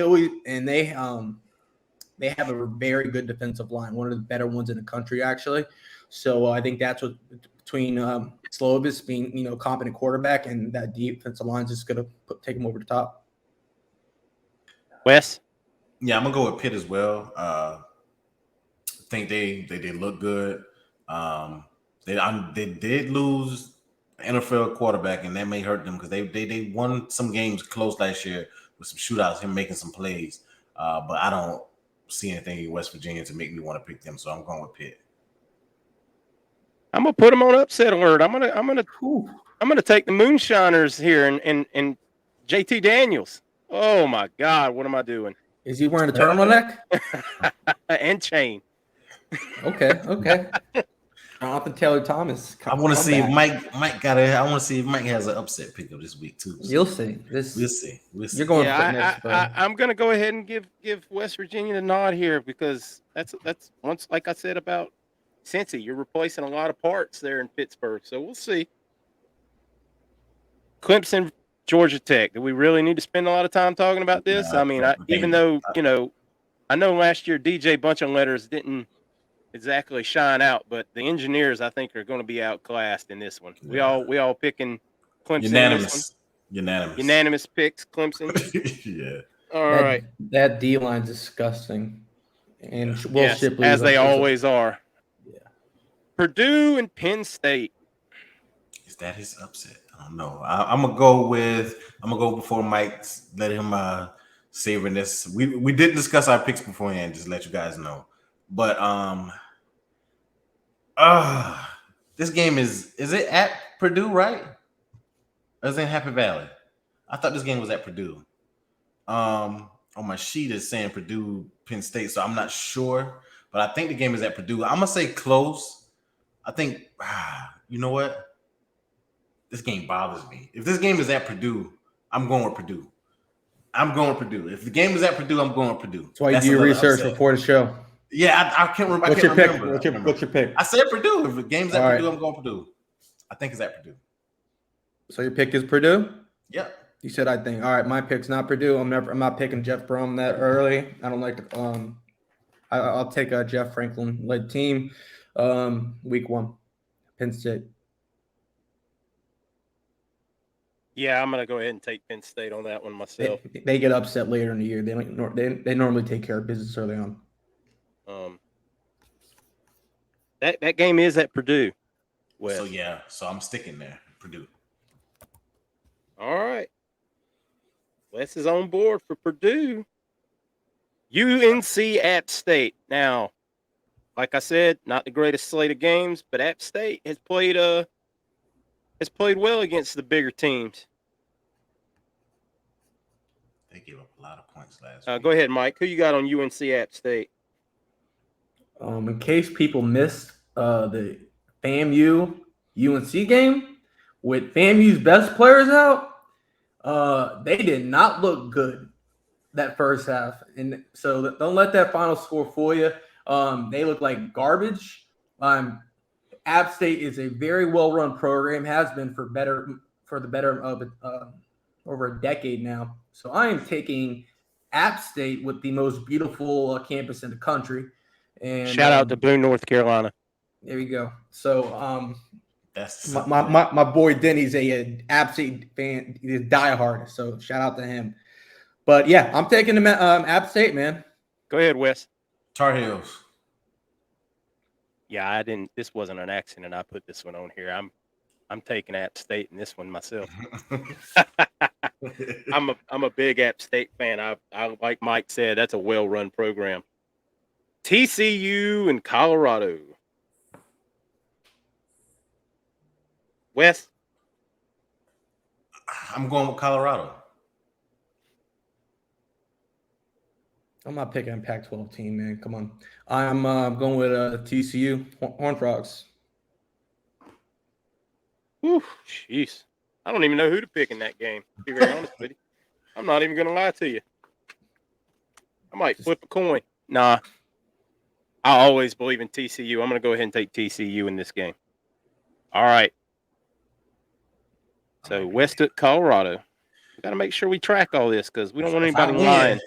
have a very good defensive line, one of the better ones in the country, actually. So I think that's what between Slovis being competent quarterback and that defensive line is just gonna take him over the top. Wes. Yeah, I'm gonna go with Pitt as well. I think they look good. They They did lose NFL quarterback, and that may hurt them because they won some games close last year with some shootouts, him making some plays. But I don't see anything in West Virginia to make me want to pick them, so I'm going with Pitt. I'm gonna put them on upset alert. I'm gonna take the Moonshiners here and JT Daniels. Oh my God, what am I doing? Is he wearing a turtleneck? And chain. Okay. Jonathan Taylor Thomas. I want to see if Mike got it. I want to see if Mike has an upset pick up this week too. So you'll see. We'll see. You're going next. I'm going to go ahead and give West Virginia the nod here because that's once, like I said about Cincy, you're replacing a lot of parts there in Pittsburgh. So we'll see. Clemson, Georgia Tech. Do we really need to spend a lot of time talking about this? I mean, even though I know last year DJ Bunch of Letters didn't exactly shine out, but the engineers I think are going to be outclassed in this one. Yeah. We all picking Clemson. Unanimous picks Clemson. Yeah. All right. That D line's disgusting, and Shipley as they always are. Yeah. Purdue and Penn State. Is that his upset? I don't know. I'm gonna go before Mike. Let him savor this. We did discuss our picks beforehand. Just to let you guys know. But this game is it at Purdue, right? Or is it in Happy Valley? I thought this game was at Purdue. On my sheet is saying Purdue, Penn State, so I'm not sure. But I think the game is at Purdue. I'm gonna say close. I think you know what? This game bothers me. If this game is at Purdue, I'm going with Purdue. If the game is at Purdue, I'm going with Purdue. That's why you do your research before the show. Yeah, I can't remember. What's your pick? What's your pick? I said Purdue. If the game's at Purdue, I'm going Purdue. I think it's at Purdue. So your pick is Purdue? Yep. You said I think. All right, my pick's not Purdue. I'm not picking Jeff Brom that early. I don't like to. I'll take a Jeff Franklin led team. Week 1, Penn State. Yeah, I'm gonna go ahead and take Penn State on that one myself. They get upset later in the year. They normally take care of business early on. That game is at Purdue. Well, so I'm sticking there, Purdue. All right. Wes is on board for Purdue. UNC App State. Now, like I said, not the greatest slate of games, but App State has played well against the bigger teams. They gave up a lot of points last week. Go ahead, Mike. Who you got on UNC App State? In case people missed the FAMU UNC game with FAMU's best players out, they did not look good that first half, and so don't let that final score fool you. They look like garbage. App State is a very well-run program, has been for the better of it over a decade now. So I am taking App State with the most beautiful campus in the country. And shout out to Boone, North Carolina. There we go. So that's my boy Denny's a App State fan. He's a diehard. So shout out to him. But yeah, I'm taking him App State, man. Go ahead, Wes. Tar Heels. Yeah, I didn't. This wasn't an accident. I put this one on here. I'm taking App State in this one myself. I'm a big App State fan. I like Mike said, that's a well-run program. TCU and Colorado. Wes? I'm going with Colorado. I'm not picking a Pac-12 team, man. Come on. I'm going with TCU, Horned Frogs. Whew, jeez. I don't even know who to pick in that game, to be very honest with you. I'm not even going to lie to you. I might flip a coin. Nah. I always believe in TCU. I'm going to go ahead and take TCU in this game. All right. So, West took Colorado. We got to make sure we track all this because we don't want anybody lying.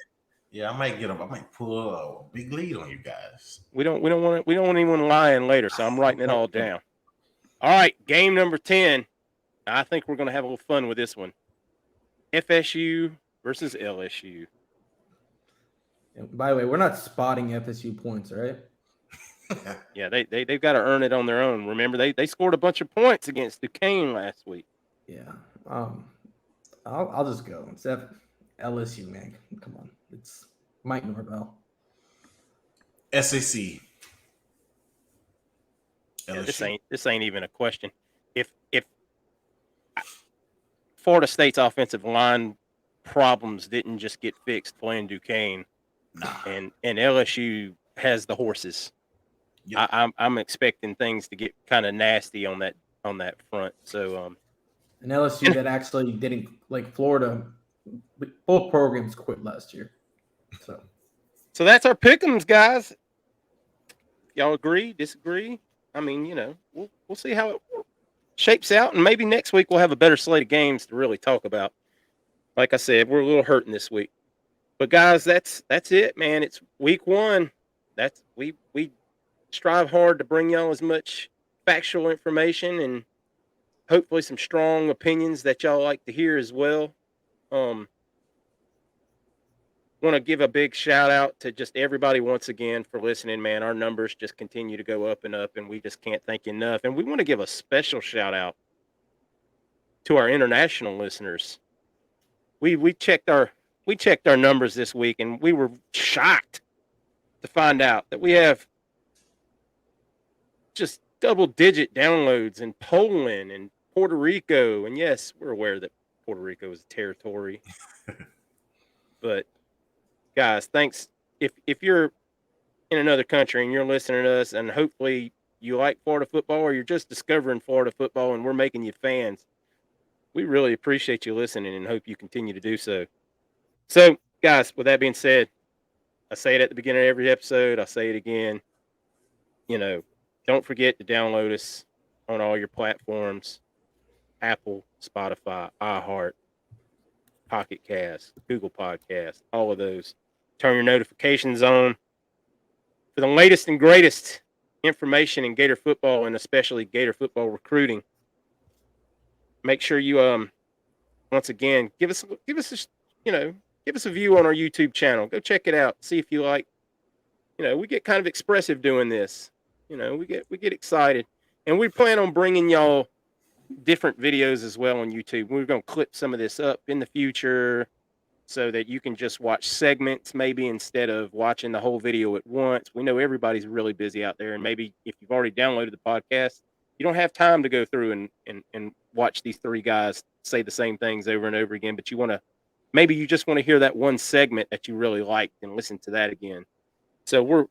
Yeah, I might pull a big lead on you guys. We don't want anyone lying later, so I'm writing it all down. All right, game number 10. I think we're going to have a little fun with this one. FSU versus LSU. And by the way, we're not spotting FSU points, right? Yeah, they've got to earn it on their own. Remember, they scored a bunch of points against Duquesne last week. Yeah. I'll just go. It's LSU, man. Come on. It's Mike Norvell. SAC. Yeah, LSU. this ain't even a question. If Florida State's offensive line problems didn't just get fixed playing Duquesne, Nah. and LSU has the horses. Yep. I'm expecting things to get kind of nasty on that front. So An LSU that actually didn't, like Florida, both programs quit last year. So that's our pick'ems, guys. Y'all agree? Disagree? I mean, we'll see how it shapes out, and maybe next week we'll have a better slate of games to really talk about. Like I said, we're a little hurting this week, but guys, that's it, man. It's week 1. That's we strive hard to bring y'all as much factual information and hopefully some strong opinions that y'all like to hear as well. Want to give a big shout out to just everybody once again for listening, man. Our numbers just continue to go up and up, and we just can't thank you enough. And we want to give a special shout out to our international listeners. We checked our numbers this week, and we were shocked to find out that we have just double-digit downloads in Poland and Puerto Rico. And yes, we're aware that Puerto Rico is a territory, but guys, thanks. If you're in another country and you're listening to us, and hopefully you like Florida football, or you're just discovering Florida football and we're making you fans, we really appreciate you listening and hope you continue to do so. So, guys, with that being said, I say it at the beginning of every episode. I say it again. Don't forget to download us on all your platforms: Apple, Spotify, iHeart, Pocket Cast, Google Podcast, all of those. Turn your notifications on for the latest and greatest information in Gator football, and especially Gator football recruiting. Make sure you once again give us a view on our YouTube channel. Go check it out. See if you like. We get kind of expressive doing this. We get excited, and we plan on bringing y'all different videos as well on YouTube. We're going to clip some of this up in the future, so that you can just watch segments maybe instead of watching the whole video at once. We know everybody's really busy out there, and maybe if you've already downloaded the podcast, you don't have time to go through and watch these three guys say the same things over and over again, but maybe you just want to hear that one segment that you really liked and listen to that again. So we're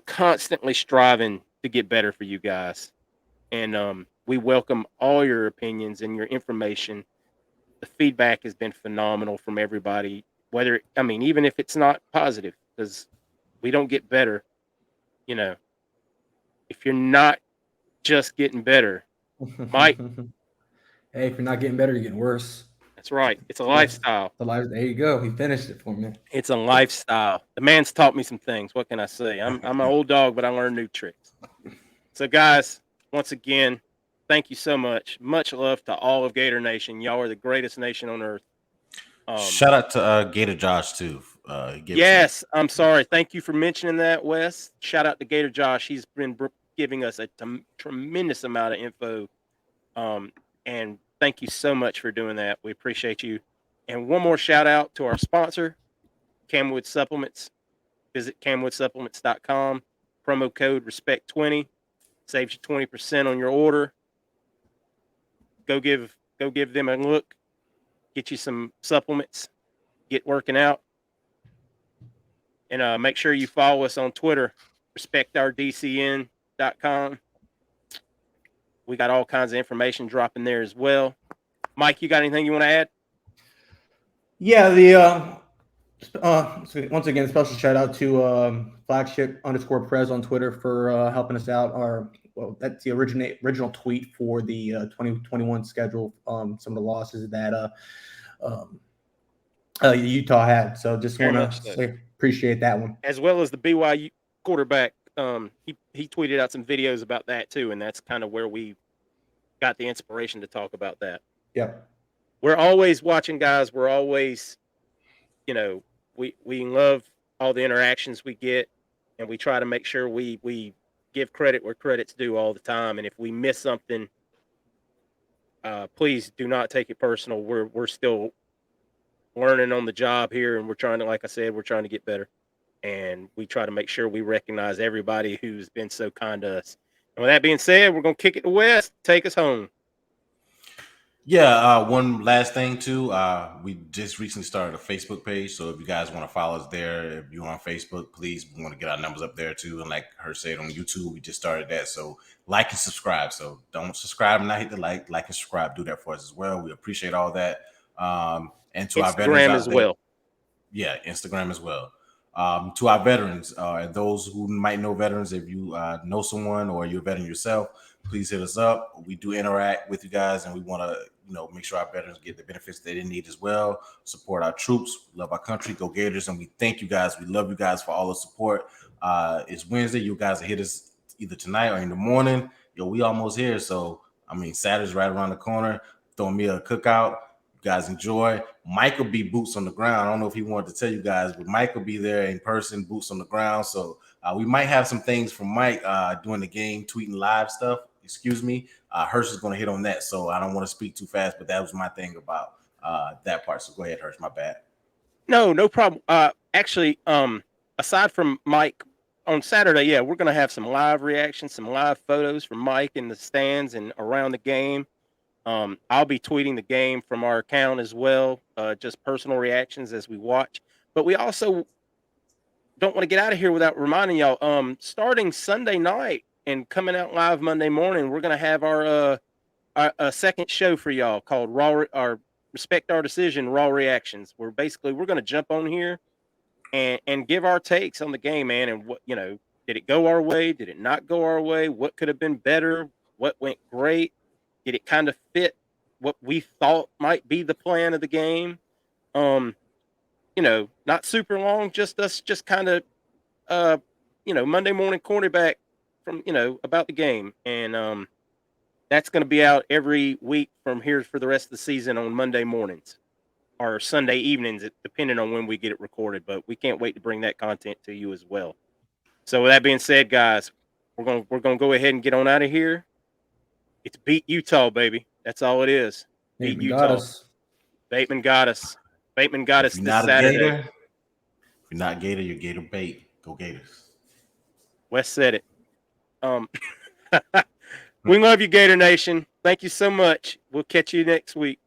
constantly striving to get better for you guys, and we welcome all your opinions and your information. The feedback has been phenomenal from everybody, even if it's not positive, because we don't get better. If you're not just getting better, Mike. Hey, if you're not getting better, you're getting worse. That's right. It's a lifestyle. There you go. He finished it for me. It's a lifestyle. The man's taught me some things. What can I say? I'm an old dog, but I learned new tricks. So, guys, once again, thank you so much. Much love to all of Gator Nation. Y'all are the greatest nation on earth. Shout out to Gator Josh too. Yes, I'm sorry. Thank you for mentioning that, Wes. Shout out to Gator Josh. He's been giving us a tremendous amount of info. And thank you so much for doing that. We appreciate you. And one more shout out to our sponsor, Camwood Supplements. Visit camwoodsupplements.com. Promo code RESPECT20 saves you 20% on your order. Go give them a look. Get you some supplements. Get working out. And make sure you follow us on Twitter, respectourdcn.com. We got all kinds of information dropping there as well. Mike, you got anything you want to add? Yeah, so once again, special shout out to flagship_prez on Twitter for helping us out. That's the original tweet for the 2021 schedule. Some of the losses that Utah had. So just want to say appreciate that one. As well as the BYU quarterback. He tweeted out some videos about that too, and that's kind of where we got the inspiration to talk about that. Yeah. We're always watching, guys. We're always, we love all the interactions we get, and we try to make sure we give credit where credit's due all the time. And if we miss something, please do not take it personal. We're still learning on the job here, and we're trying to, like I said, we're trying to get better. And we try to make sure we recognize everybody who's been so kind to us. And with that being said, we're gonna kick it to West, take us home. Yeah, one last thing too. We just recently started a Facebook page, so if you guys want to follow us there, if you're on Facebook, please, we want to get our numbers up there too. And like her said on YouTube, we just started that. So like and subscribe. So don't subscribe and not hit the like and subscribe. Do that for us as well. We appreciate all that. And to our veterans Instagram out as there, well. yeah, Instagram as well. To our veterans and those who might know veterans, if you know someone or you're a veteran yourself, please hit us up. We do interact with you guys, and we want to, make sure our veterans get the benefits that they need as well. Support our troops, love our country, go Gators, and we thank you guys. We love you guys for all the support. It's Wednesday. You guys will hit us either tonight or in the morning. We almost here, so Saturday's right around the corner. Throwing me a cookout. You guys enjoy. Mike will be boots on the ground. I don't know if he wanted to tell you guys, but Mike will be there in person, boots on the ground. So we might have some things from Mike during the game, tweeting live stuff. Excuse me. Hirsch is going to hit on that, so I don't want to speak too fast, but that was my thing about that part. So go ahead, Hirsch. My bad. No problem. Actually, aside from Mike, on Saturday, yeah, we're going to have some live reactions, some live photos from Mike in the stands and around the game. I'll be tweeting the game from our account as well, just personal reactions as we watch. But we also don't want to get out of here without reminding y'all, starting Sunday night and coming out live Monday morning, we're going to have our second show for y'all called Respect Our Decision, Raw Reactions. We're going to jump on here and give our takes on the game, man. And what, did it go our way? Did it not go our way? What could have been better? What went great? Did it kind of fit what we thought might be the plan of the game? Not super long, just us, just kind of, Monday morning quarterback from, about the game. And that's going to be out every week from here for the rest of the season on Monday mornings or Sunday evenings, depending on when we get it recorded. But we can't wait to bring that content to you as well. So with that being said, guys, we're gonna go ahead and get on out of here. It's beat Utah, baby. That's all it is. Beat Bateman Utah. got us. Bateman got us. Bateman got us If you're this not a Saturday. Gator, if you're not Gator, you're Gator bait. Go Gators. Wes said it. We love you, Gator Nation. Thank you so much. We'll catch you next week.